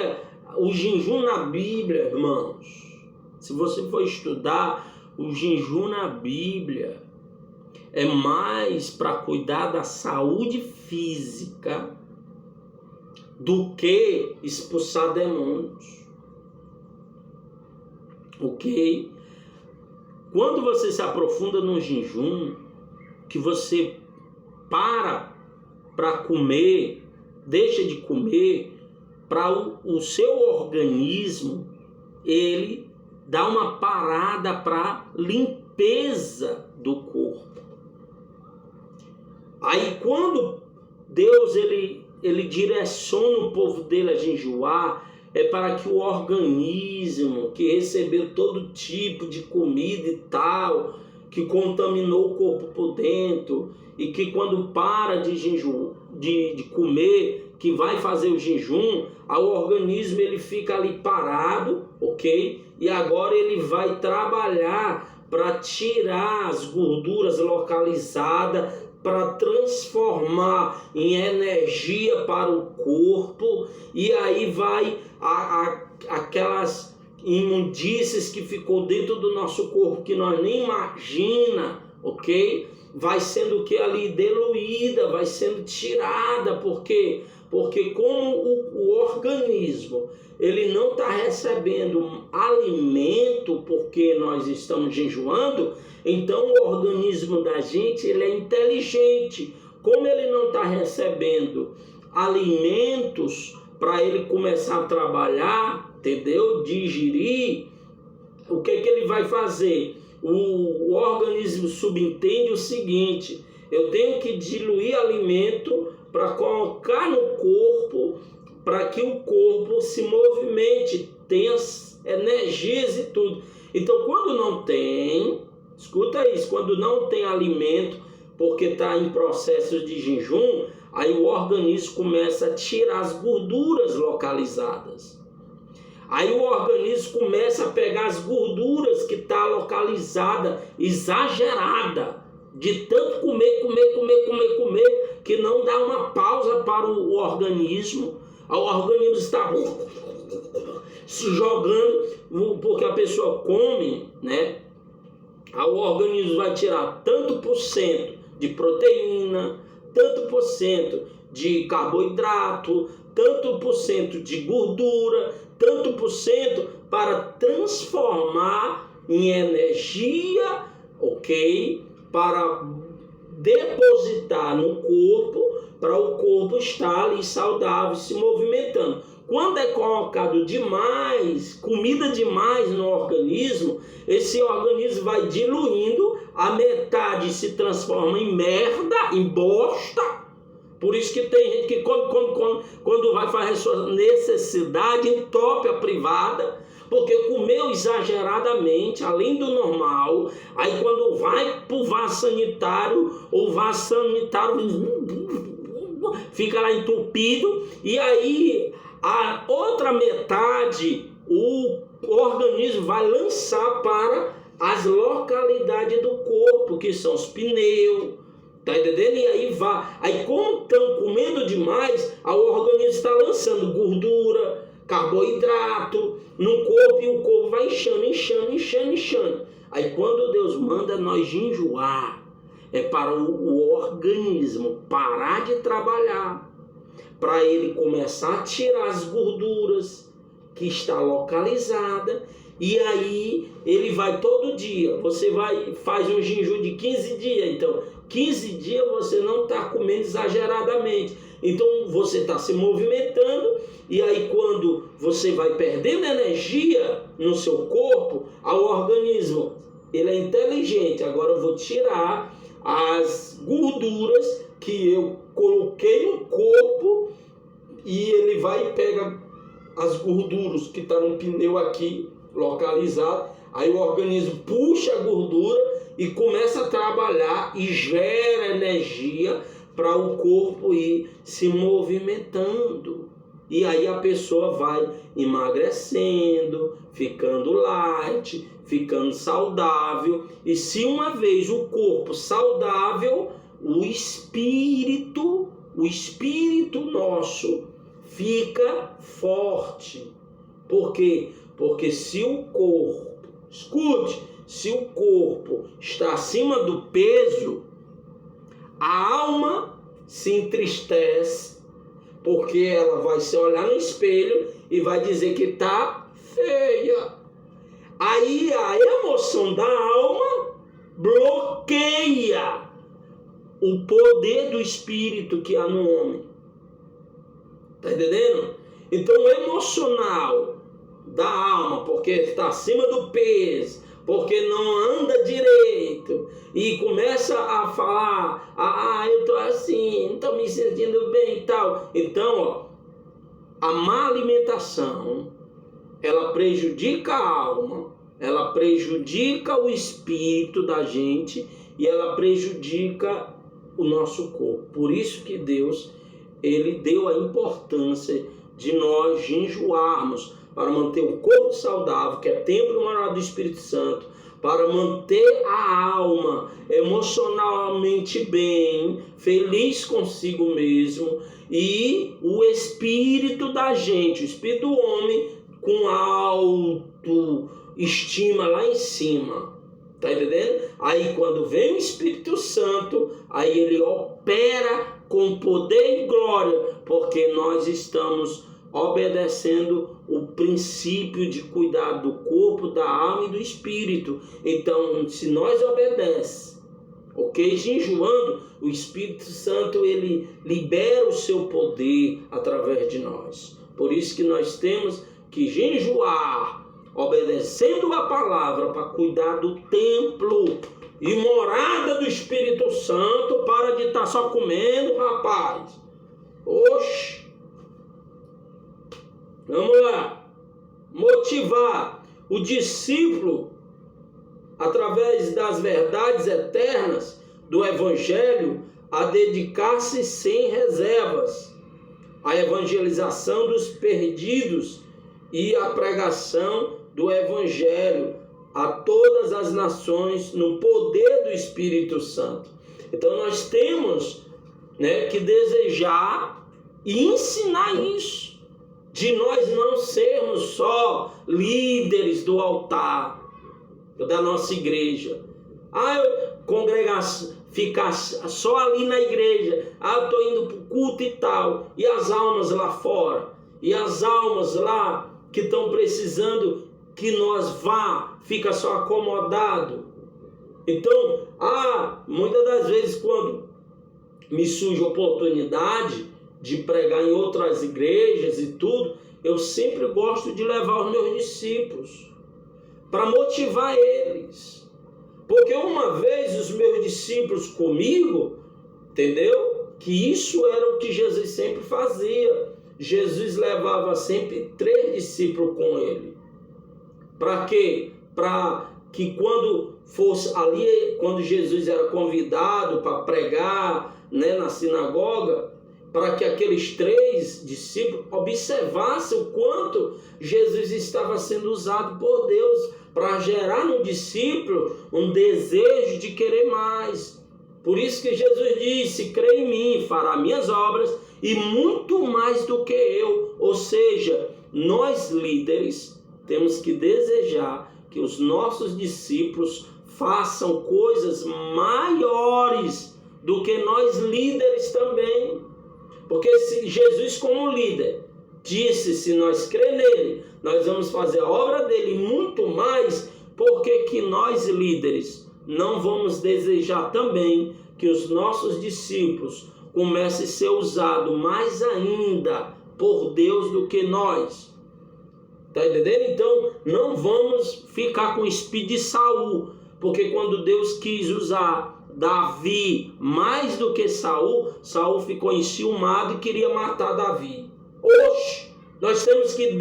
o jejum na Bíblia, irmãos, se você for estudar o jejum na Bíblia, é mais para cuidar da saúde física do que expulsar demônios, ok? Quando você se aprofunda no jejum, que você para comer, deixa de comer, para o seu organismo, ele dá uma parada para limpeza do corpo. Aí quando Deus ele direciona o povo dele a jejuar, é para que o organismo que recebeu todo tipo de comida e tal, que contaminou o corpo por dentro, e que quando para de comer, que vai fazer o jejum, o organismo ele fica ali parado, ok? E agora ele vai trabalhar para tirar as gorduras localizadas, para transformar em energia para o corpo, e aí vai aquelas imundícies que ficou dentro do nosso corpo, que nós nem imagina, ok? Vai sendo que ali diluída, vai sendo tirada, porque como o organismo ele não está recebendo alimento porque nós estamos jejuando, então o organismo da gente ele é inteligente. Como ele não está recebendo alimentos para ele começar a trabalhar, entendeu? Digerir, o que ele vai fazer? O organismo subentende o seguinte: eu tenho que diluir alimento para colocar no corpo, para que o corpo se movimente, tenha energias e tudo. Então, quando não tem, escuta isso, quando não tem alimento, porque está em processo de jejum, aí o organismo começa a tirar as gorduras localizadas. Aí o organismo começa a pegar as gorduras que está localizada, exagerada, de tanto comer, que não dá uma pausa para o organismo. O organismo está se jogando, porque a pessoa come, né? O organismo vai tirar tanto por cento de proteína, tanto por cento de carboidrato, tanto por cento de gordura, tanto por cento para transformar em energia, ok? Para depositar no corpo, para o corpo estar ali saudável, se movimentando. Quando é colocado demais, comida demais no organismo, esse organismo vai diluindo, a metade se transforma em merda, em bosta. Por isso que tem gente que quando vai fazer sua necessidade, entope a privada, porque comeu exageradamente, além do normal. Aí quando vai para o vaso sanitário, o vaso sanitário fica lá entupido, e aí a outra metade o organismo vai lançar para as localidades do corpo, que são os pneus, tá entendendo? E aí vai, aí como estão comendo demais, o organismo está lançando gordura, carboidrato no corpo, e o corpo vai inchando. Aí quando Deus manda nós jejuar, é para o organismo parar de trabalhar, para ele começar a tirar as gorduras que está localizada, e aí ele vai todo dia. Você faz um jejum de 15 dias, então 15 dias você não está comendo exageradamente, então você está se movimentando, e aí quando você vai perdendo energia no seu corpo, ao organismo, ele é inteligente, agora eu vou tirar as gorduras que eu coloquei no corpo, e ele vai e pega as gorduras que estão no pneu aqui localizado, aí o organismo puxa a gordura e começa a trabalhar e gera energia para o corpo ir se movimentando. E aí a pessoa vai emagrecendo, ficando light, ficando saudável. E se uma vez o corpo saudável, o espírito nosso fica forte. Por quê? Porque se o corpo, escute, se o corpo está acima do peso, a alma se entristece, porque ela vai se olhar no espelho e vai dizer que está feia. Aí a emoção da alma bloqueia o poder do espírito que há no homem. Tá entendendo? Então o emocional da alma, porque está acima do peso, porque não anda direito, e começa a falar, eu tô assim, não tô me sentindo bem e tal. Então, a má alimentação, ela prejudica a alma, ela prejudica o espírito da gente, e ela prejudica o nosso corpo. Por isso que Deus, ele deu a importância de nós jejuarmos, para manter o corpo saudável, que é templo morado do Espírito Santo, para manter a alma emocionalmente bem, feliz consigo mesmo, e o espírito da gente, o espírito do homem, com autoestima lá em cima. Tá entendendo? Aí quando vem o Espírito Santo, aí ele opera com poder e glória, porque nós estamos obedecendo o princípio de cuidar do corpo, da alma e do espírito. Então, se nós obedecemos, ok? Jejuando, o Espírito Santo, ele libera o seu poder através de nós. Por isso que nós temos que jejuar, obedecendo a palavra, para cuidar do templo e morada do Espírito Santo. Para de estar só comendo, rapaz. Oxe! Vamos lá. Motivar o discípulo através das verdades eternas do Evangelho a dedicar-se sem reservas à evangelização dos perdidos e à pregação do Evangelho a todas as nações no poder do Espírito Santo. Então nós temos, que desejar e ensinar isso, de nós não sermos só líderes do altar da nossa igreja. Congregação, ficar só ali na igreja. Eu estou indo para o culto e tal. E as almas lá fora? E as almas lá que estão precisando que nós fica só acomodado. Então, muitas das vezes quando me surge oportunidade de pregar em outras igrejas e tudo, eu sempre gosto de levar os meus discípulos para motivar eles. Porque uma vez os meus discípulos comigo, entendeu? Que isso era o que Jesus sempre fazia. Jesus levava sempre 3 discípulos com ele. Para quê? Para que quando fosse ali, quando Jesus era convidado para pregar, na sinagoga, para que aqueles 3 discípulos observassem o quanto Jesus estava sendo usado por Deus para gerar no discípulo um desejo de querer mais. Por isso que Jesus disse: crê em mim, fará minhas obras e muito mais do que eu. Ou seja, nós líderes temos que desejar que os nossos discípulos façam coisas maiores do que nós líderes também. Porque se Jesus, como líder, disse: se nós crer nele, nós vamos fazer a obra dele muito mais, por que nós líderes não vamos desejar também que os nossos discípulos comecem a ser usados mais ainda por Deus do que nós? Está entendendo? Então, não vamos ficar com o espírito de Saul, porque quando Deus quis usar Davi mais do que Saul, Saul ficou enciumado e queria matar Davi. Nós temos que,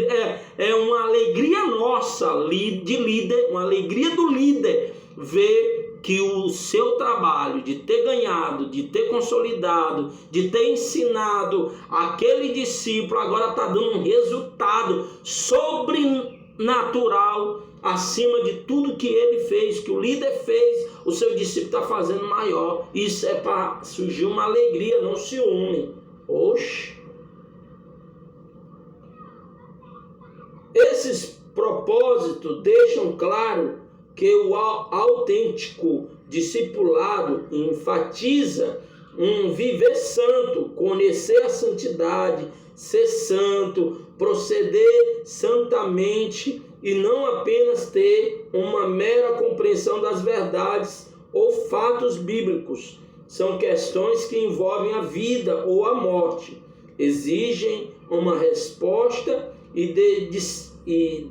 é uma alegria nossa de líder, uma alegria do líder, ver que o seu trabalho de ter ganhado, de ter consolidado, de ter ensinado aquele discípulo, agora está dando um resultado sobrenatural acima de tudo que ele fez, que o líder fez, o seu discípulo está fazendo maior. Isso é para surgir uma alegria, não ciúme. Esses propósitos deixam claro que o autêntico discipulado enfatiza um viver santo, conhecer a santidade, ser santo, proceder santamente e não apenas ter uma mera compreensão das verdades ou fatos bíblicos. São questões que envolvem a vida ou a morte, exigem uma resposta e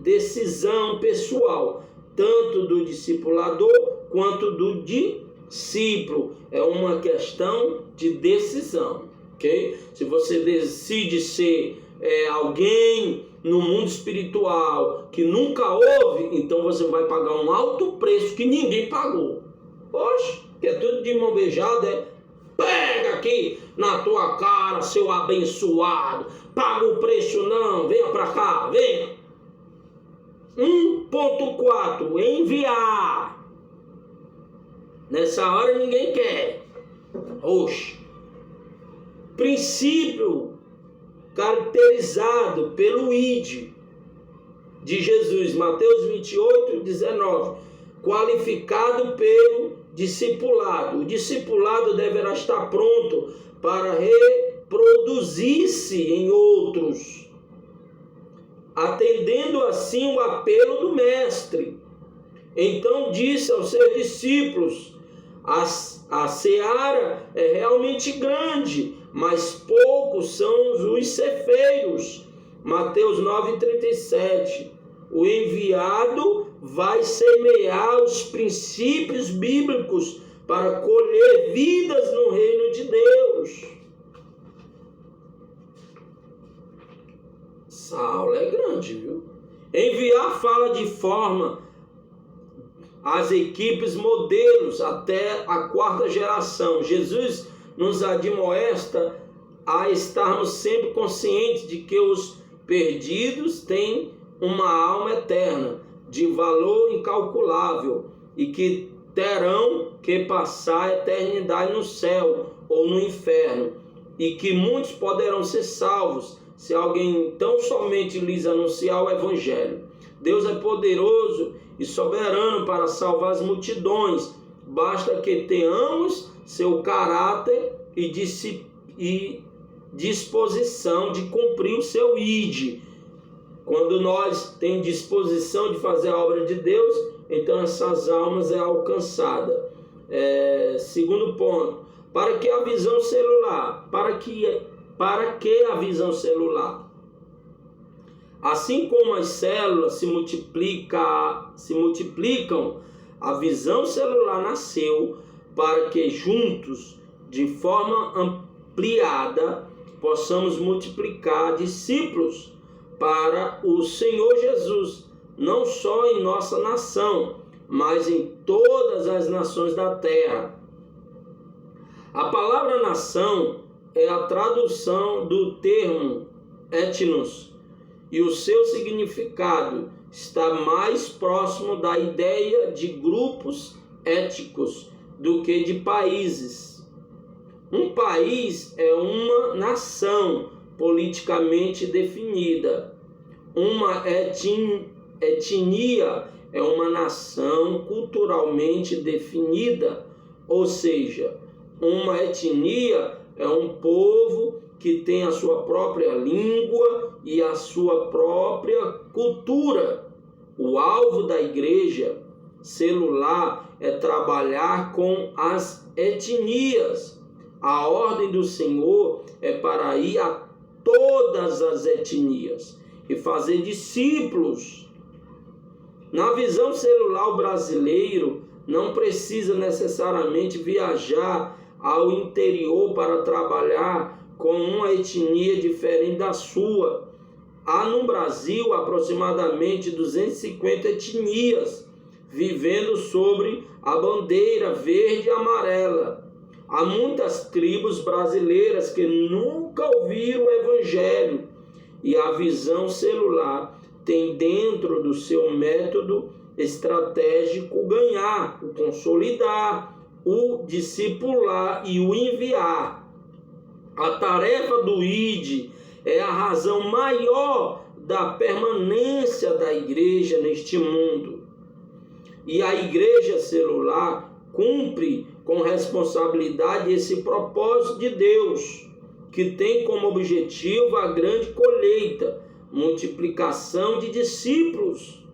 decisão pessoal, tanto do discipulador quanto do discípulo. É uma questão de decisão, ok? Se você decide ser alguém no mundo espiritual que nunca houve, então você vai pagar um alto preço que ninguém pagou. Que é tudo de mão beijada, pega aqui na tua cara, seu abençoado, paga o preço não, venha pra cá, venha. 1.4, enviar. Nessa hora ninguém quer. Princípio caracterizado pelo ID de Jesus, Mateus 28, 19, qualificado pelo discipulado. O discipulado deverá estar pronto para reproduzir-se em outros, atendendo assim o apelo do mestre. Então disse aos seus discípulos: a seara é realmente grande, mas poucos são os ceifeiros. Mateus 9,37. O enviado vai semear os princípios bíblicos para colher vidas no reino de Deus. Essa aula é grande, viu? Enviar fala de forma as equipes modelos até a 4ª geração. Jesus nos admoesta a estarmos sempre conscientes de que os perdidos têm uma alma eterna, de valor incalculável, e que terão que passar a eternidade no céu ou no inferno, e que muitos poderão ser salvos se alguém tão somente lhes anunciar o Evangelho. Deus é poderoso e soberano para salvar as multidões. Basta que tenhamos seu caráter e disposição de cumprir o seu ID. Quando nós temos disposição de fazer a obra de Deus, então essas almas é alcançada. Segundo ponto, para que a visão celular? Para que a visão celular? Assim como as células se multiplicam, a visão celular nasceu para que juntos, de forma ampliada, possamos multiplicar discípulos para o Senhor Jesus, não só em nossa nação, mas em todas as nações da terra. A palavra nação é a tradução do termo etnos, e o seu significado está mais próximo da ideia de grupos étnicos do que de países. Um país é uma nação politicamente definida. Uma etnia é uma nação culturalmente definida, ou seja, uma etnia é um povo que tem a sua própria língua e a sua própria cultura. O alvo da igreja celular é trabalhar com as etnias. A ordem do Senhor é para ir a todas as etnias e fazer discípulos. Na visão celular, o brasileiro não precisa necessariamente viajar ao interior para trabalhar com uma etnia diferente da sua. Há no Brasil aproximadamente 250 etnias vivendo sobre a bandeira verde e amarela. Há muitas tribos brasileiras que nunca ouviram o Evangelho, e a visão celular tem dentro do seu método estratégico ganhar, o consolidar, o discipular e o enviar. A tarefa do ID é a razão maior da permanência da igreja neste mundo. E a igreja celular cumpre com responsabilidade esse propósito de Deus, que tem como objetivo a grande colheita, multiplicação de discípulos.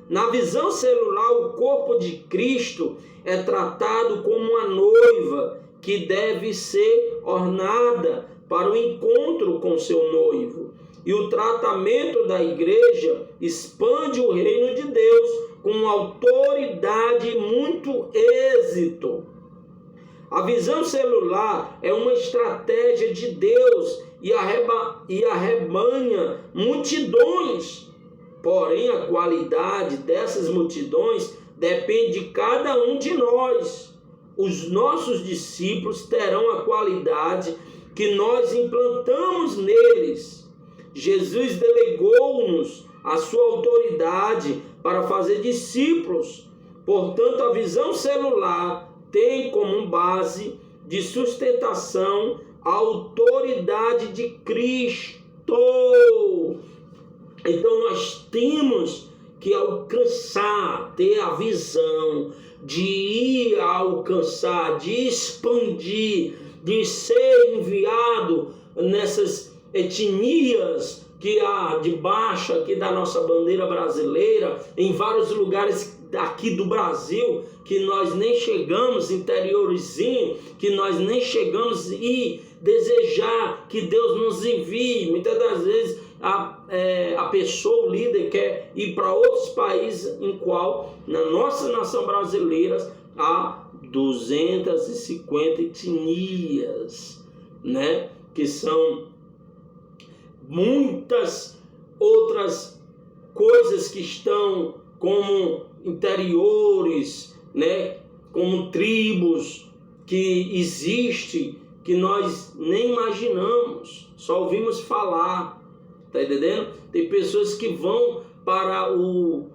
Na visão celular, o corpo de Cristo é tratado como uma noiva que deve ser ornada para o encontro com seu noivo. E o tratamento da igreja expande o reino de Deus com autoridade e muito êxito. A visão celular é uma estratégia de Deus e arrebanha multidões. Porém, a qualidade dessas multidões depende de cada um de nós. Os nossos discípulos terão a qualidade que nós implantamos neles. Jesus delegou-nos a sua autoridade para fazer discípulos. Portanto, a visão celular tem como base de sustentação a autoridade de Cristo. Então nós temos que alcançar, ter a visão de ir alcançar, de expandir, de ser enviado nessas etnias que há debaixo aqui da nossa bandeira brasileira, em vários lugares daqui do Brasil, que nós nem chegamos, interiorzinho, que nós nem chegamos, e desejar que Deus nos envie. Muitas das vezes a pessoa, o líder, quer ir para outros países, em qual na nossa nação brasileira há 250 etnias, né? Que são muitas outras coisas que estão como interiores, né? Como tribos que existem, que nós nem imaginamos, só ouvimos falar, tá entendendo? Tem pessoas que vão para o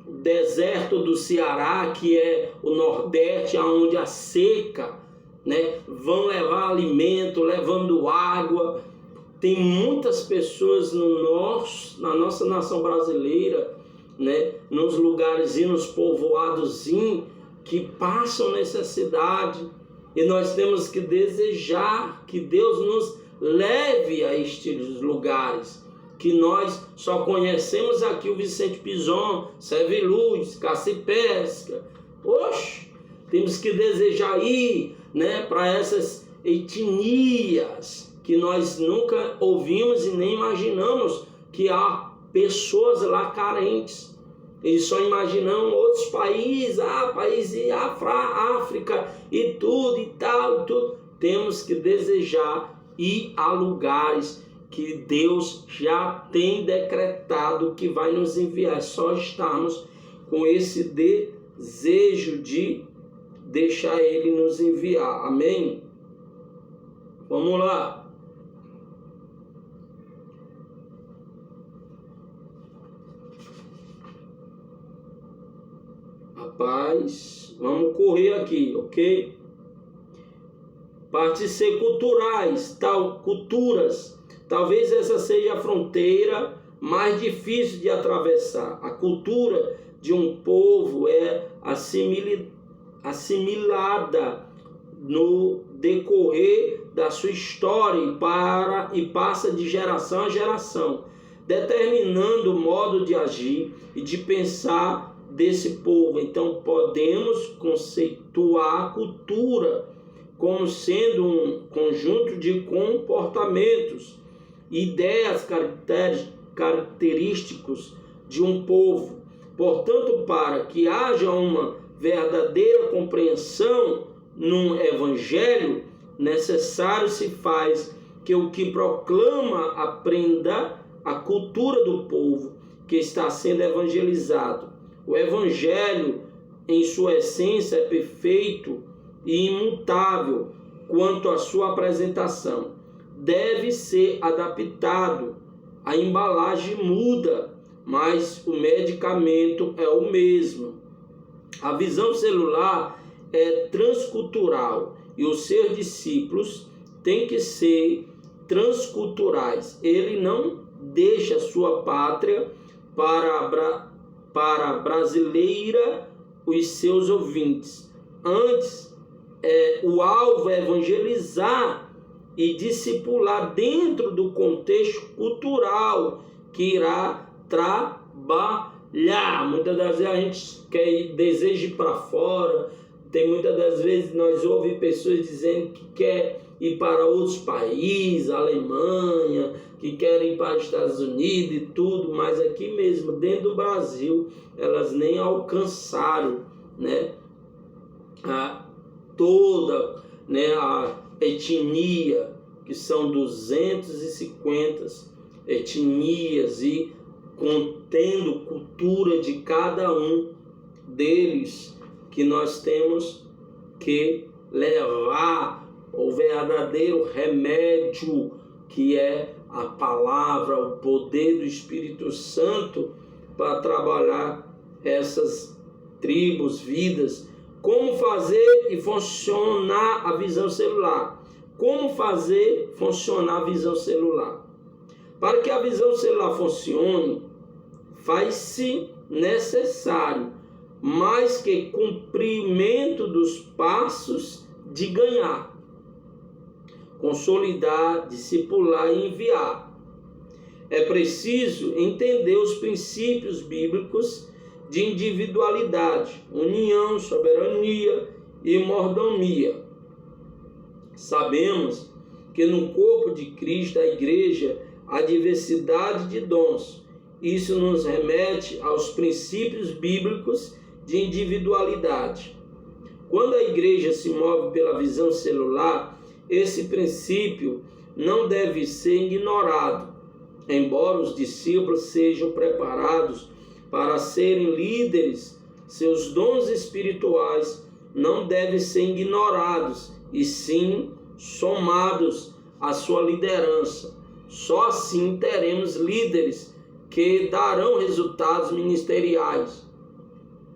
deserto do Ceará, que é o Nordeste, onde a seca, né? Vão levar alimento, levando água. Tem muitas pessoas na nossa nação brasileira, né? Nos lugares e nos povoados que passam necessidade, e nós temos que desejar que Deus nos leve a estes lugares, que nós só conhecemos aqui o Vicente Pison, Serve Luz, Caça e Pesca. Oxe, temos que desejar ir, né, para essas etnias que nós nunca ouvimos e nem imaginamos que há pessoas lá carentes. Eles só imaginam outros países, países África e tudo e tal, tudo. Temos que desejar ir a lugares que Deus já tem decretado que vai nos enviar. Só estarmos com esse desejo de deixar Ele nos enviar. Amém? Vamos lá. Rapaz, vamos correr aqui, ok? Parte C, culturais, culturas. Talvez essa seja a fronteira mais difícil de atravessar. A cultura de um povo é assimilada no decorrer da sua história e passa de geração a geração, determinando o modo de agir e de pensar desse povo. Então podemos conceituar a cultura como sendo um conjunto de comportamentos, ideias, característicos de um povo. Portanto, para que haja uma verdadeira compreensão num evangelho, necessário se faz que o que proclama aprenda a cultura do povo que está sendo evangelizado. O evangelho, em sua essência, é perfeito e imutável quanto à sua apresentação. Deve ser adaptado, a embalagem muda, mas o medicamento é o mesmo. A visão celular é transcultural e os seus discípulos têm que ser transculturais. Ele não deixa sua pátria para a brasileira os seus ouvintes. Antes, o alvo é evangelizar e discipular dentro do contexto cultural que irá trabalhar. Muitas das vezes a gente deseja ir para fora. Tem muitas das vezes nós ouvimos pessoas dizendo que quer ir para outros países, Alemanha, que querem ir para os Estados Unidos e tudo, mas aqui mesmo, dentro do Brasil, elas nem alcançaram, né, toda, né, a etnia, que são 250 etnias, e contendo cultura de cada um deles, que nós temos que levar o verdadeiro remédio, que é a palavra, o poder do Espírito Santo, para trabalhar essas tribos, vidas. Como fazer e funcionar a visão celular? Como fazer funcionar a visão celular? Para que a visão celular funcione, faz-se necessário mais que cumprimento dos passos de ganhar, consolidar, discipular e enviar. É preciso entender os princípios bíblicos de individualidade, união, soberania e mordomia. Sabemos que no corpo de Cristo, a igreja, há diversidade de dons. Isso nos remete aos princípios bíblicos de individualidade. Quando a igreja se move pela visão celular, esse princípio não deve ser ignorado. Embora os discípulos sejam preparados para serem líderes, seus dons espirituais não devem ser ignorados, e sim somados à sua liderança. Só assim teremos líderes que darão resultados ministeriais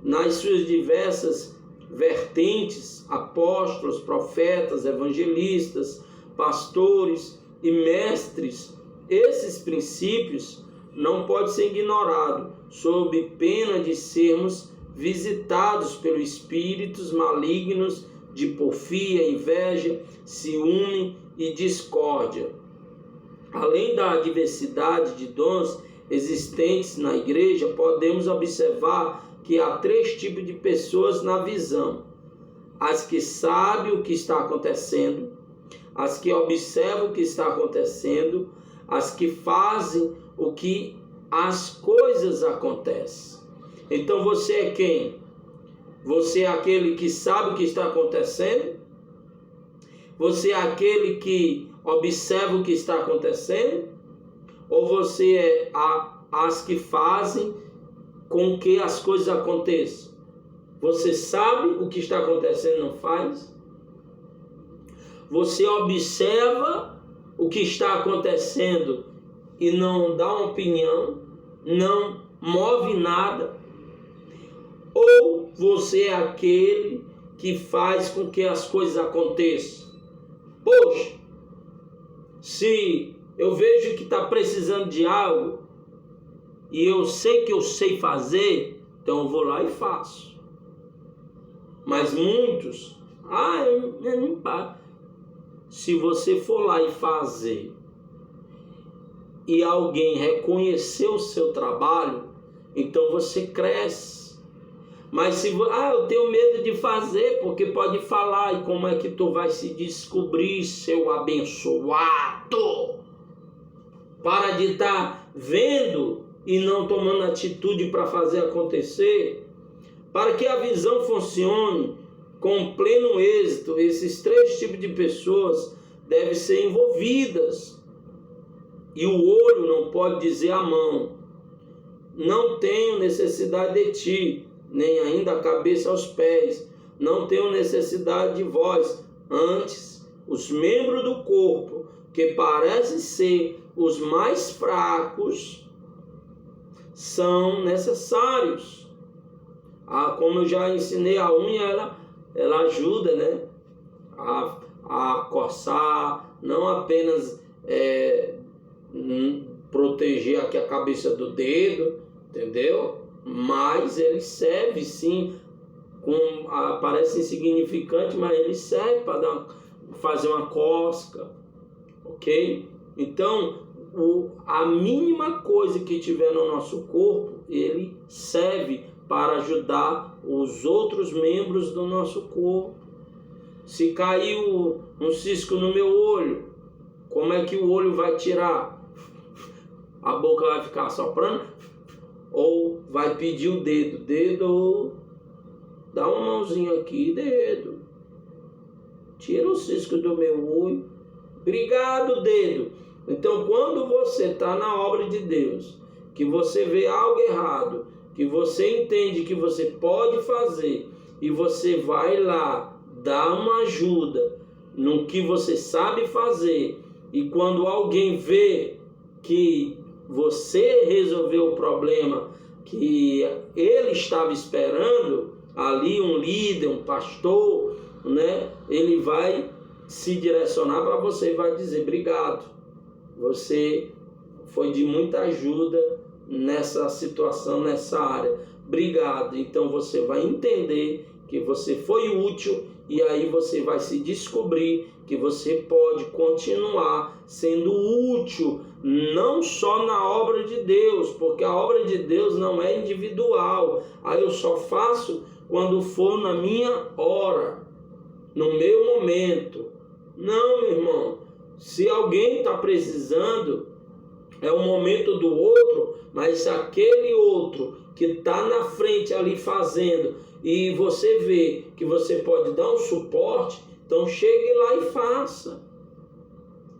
nas suas diversas vertentes: apóstolos, profetas, evangelistas, pastores e mestres. Esses princípios não podem ser ignorados, sob pena de sermos visitados pelos espíritos malignos de porfia, inveja, ciúme e discórdia. Além da diversidade de dons existentes na igreja, podemos observar que há 3 tipos de pessoas na visão: as que sabem o que está acontecendo, as que observam o que está acontecendo, as que fazem o que as coisas acontecem. Então você é quem? Você é aquele que sabe o que está acontecendo? Você é aquele que observa o que está acontecendo? Ou você é as que fazem com que as coisas aconteçam? Você sabe o que está acontecendo e não faz? Você observa o que está acontecendo e não dá uma opinião, não move nada? Ou você é aquele que faz com que as coisas aconteçam? Poxa, se eu vejo que está precisando de algo e eu sei que eu sei fazer, então eu vou lá e faço. Mas muitos, eu não paro. Se você for lá e fazer e alguém reconhecer o seu trabalho, então você cresce. Mas se eu tenho medo de fazer, porque pode falar, e como é que tu vai se descobrir, seu abençoado? Para de estar vendo e não tomando atitude para fazer acontecer. Para que a visão funcione com pleno êxito, esses 3 tipos de pessoas devem ser envolvidas. E o olho não pode dizer à mão: não tenho necessidade de ti, nem ainda a cabeça aos pés, não tenho necessidade de vós. Antes, os membros do corpo, que parecem ser os mais fracos, são necessários. Como eu já ensinei, a unha ela ajuda, né, a coçar, não apenas proteger aqui a cabeça do dedo, entendeu? Mas ele serve sim, parece insignificante, mas ele serve para fazer uma cosca, ok? Então, a mínima coisa que tiver no nosso corpo, ele serve para ajudar os outros membros do nosso corpo. Se caiu um cisco no meu olho, como é que o olho vai tirar? A boca vai ficar soprando? Ou vai pedir o dedo? Dedo, dá uma mãozinha aqui, dedo. Tira o cisco do meu olho. Obrigado, dedo. Então, quando você está na obra de Deus, que você vê algo errado, que você entende que você pode fazer, e você vai lá, dá uma ajuda no que você sabe fazer, e quando alguém vê que você resolveu o problema que ele estava esperando, ali um líder, um pastor, né, ele vai se direcionar para você e vai dizer: obrigado, você foi de muita ajuda nessa situação, nessa área, obrigado. Então você vai entender que você foi útil, e aí você vai se descobrir que você pode continuar sendo útil, não só na obra de Deus, porque a obra de Deus não é individual. Aí eu só faço quando for na minha hora, no meu momento. Não, meu irmão, se alguém está precisando, é o momento do outro, mas se aquele outro que está na frente ali fazendo, e você vê que você pode dar um suporte, então chegue lá e faça.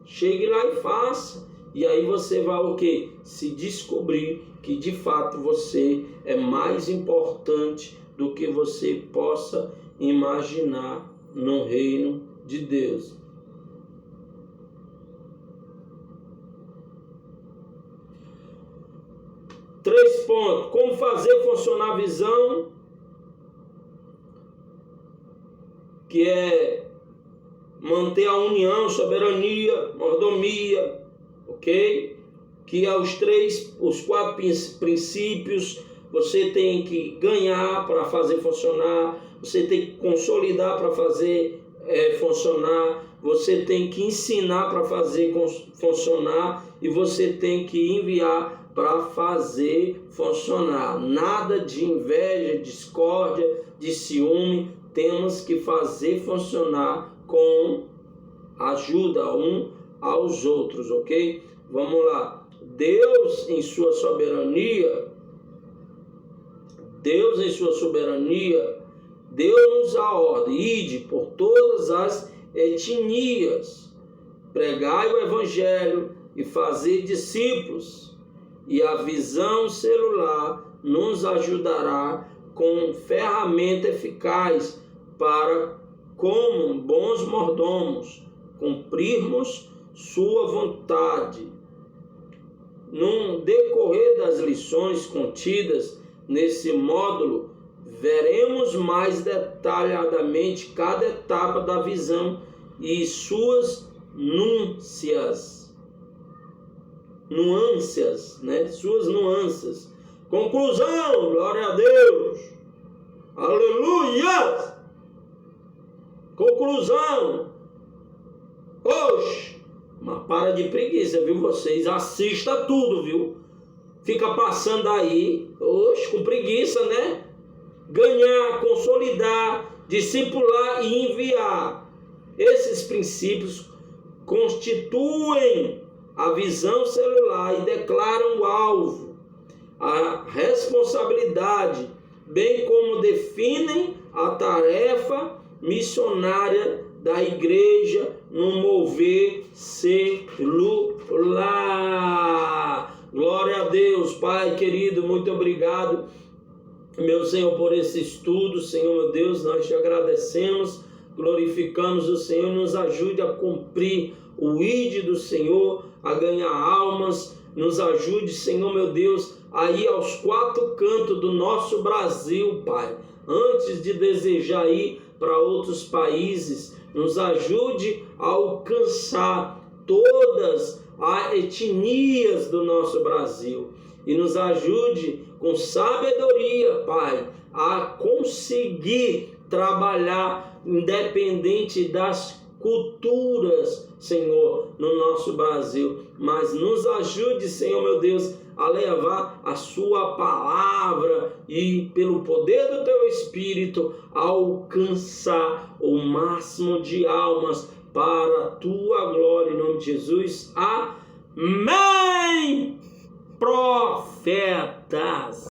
Chegue lá e faça. E aí você vai o quê? Se descobrir que de fato você é mais importante do que você possa imaginar no reino de Deus. Três pontos. Como fazer funcionar a visão, que é manter a união, soberania, mordomia, ok? Que é os 4 princípios você tem que ganhar para fazer funcionar, você tem que consolidar para fazer funcionar, você tem que ensinar para fazer funcionar e você tem que enviar para fazer funcionar. Nada de inveja, discórdia, de ciúme. Temos que fazer funcionar com ajuda um aos outros, ok? Vamos lá. Deus em sua soberania, deu-nos a ordem: ide por todas as etnias, pregai o evangelho e fazer discípulos. E a visão celular nos ajudará com ferramenta eficaz para, como bons mordomos, cumprirmos sua vontade. No decorrer das lições contidas nesse módulo, veremos mais detalhadamente cada etapa da visão e suas nuances, né? Suas nuances. Conclusão, glória a Deus. Aleluia! Conclusão. Oxe, mas para de preguiça, viu vocês? Assista tudo, viu? Fica passando aí, oxe, com preguiça, né? Ganhar, consolidar, discipular e enviar. Esses princípios constituem a visão celular e declaram o alvo, a responsabilidade, bem como definem a tarefa missionária da igreja no mover celular. Glória a Deus, Pai querido, muito obrigado, meu Senhor, por esse estudo. Senhor, meu Deus, nós te agradecemos, glorificamos o Senhor, nos ajude a cumprir o ID do Senhor, a ganhar almas, nos ajude, Senhor, meu Deus, a ir aos 4 cantos do nosso Brasil, Pai, antes de desejar ir para outros países. Nos ajude a alcançar todas as etnias do nosso Brasil e nos ajude com sabedoria, Pai, a conseguir trabalhar independente das culturas, Senhor, no nosso Brasil, mas nos ajude, Senhor, meu Deus, a levar a sua palavra e, pelo poder do teu Espírito, a alcançar o máximo de almas para a tua glória, em nome de Jesus. Amém, profetas.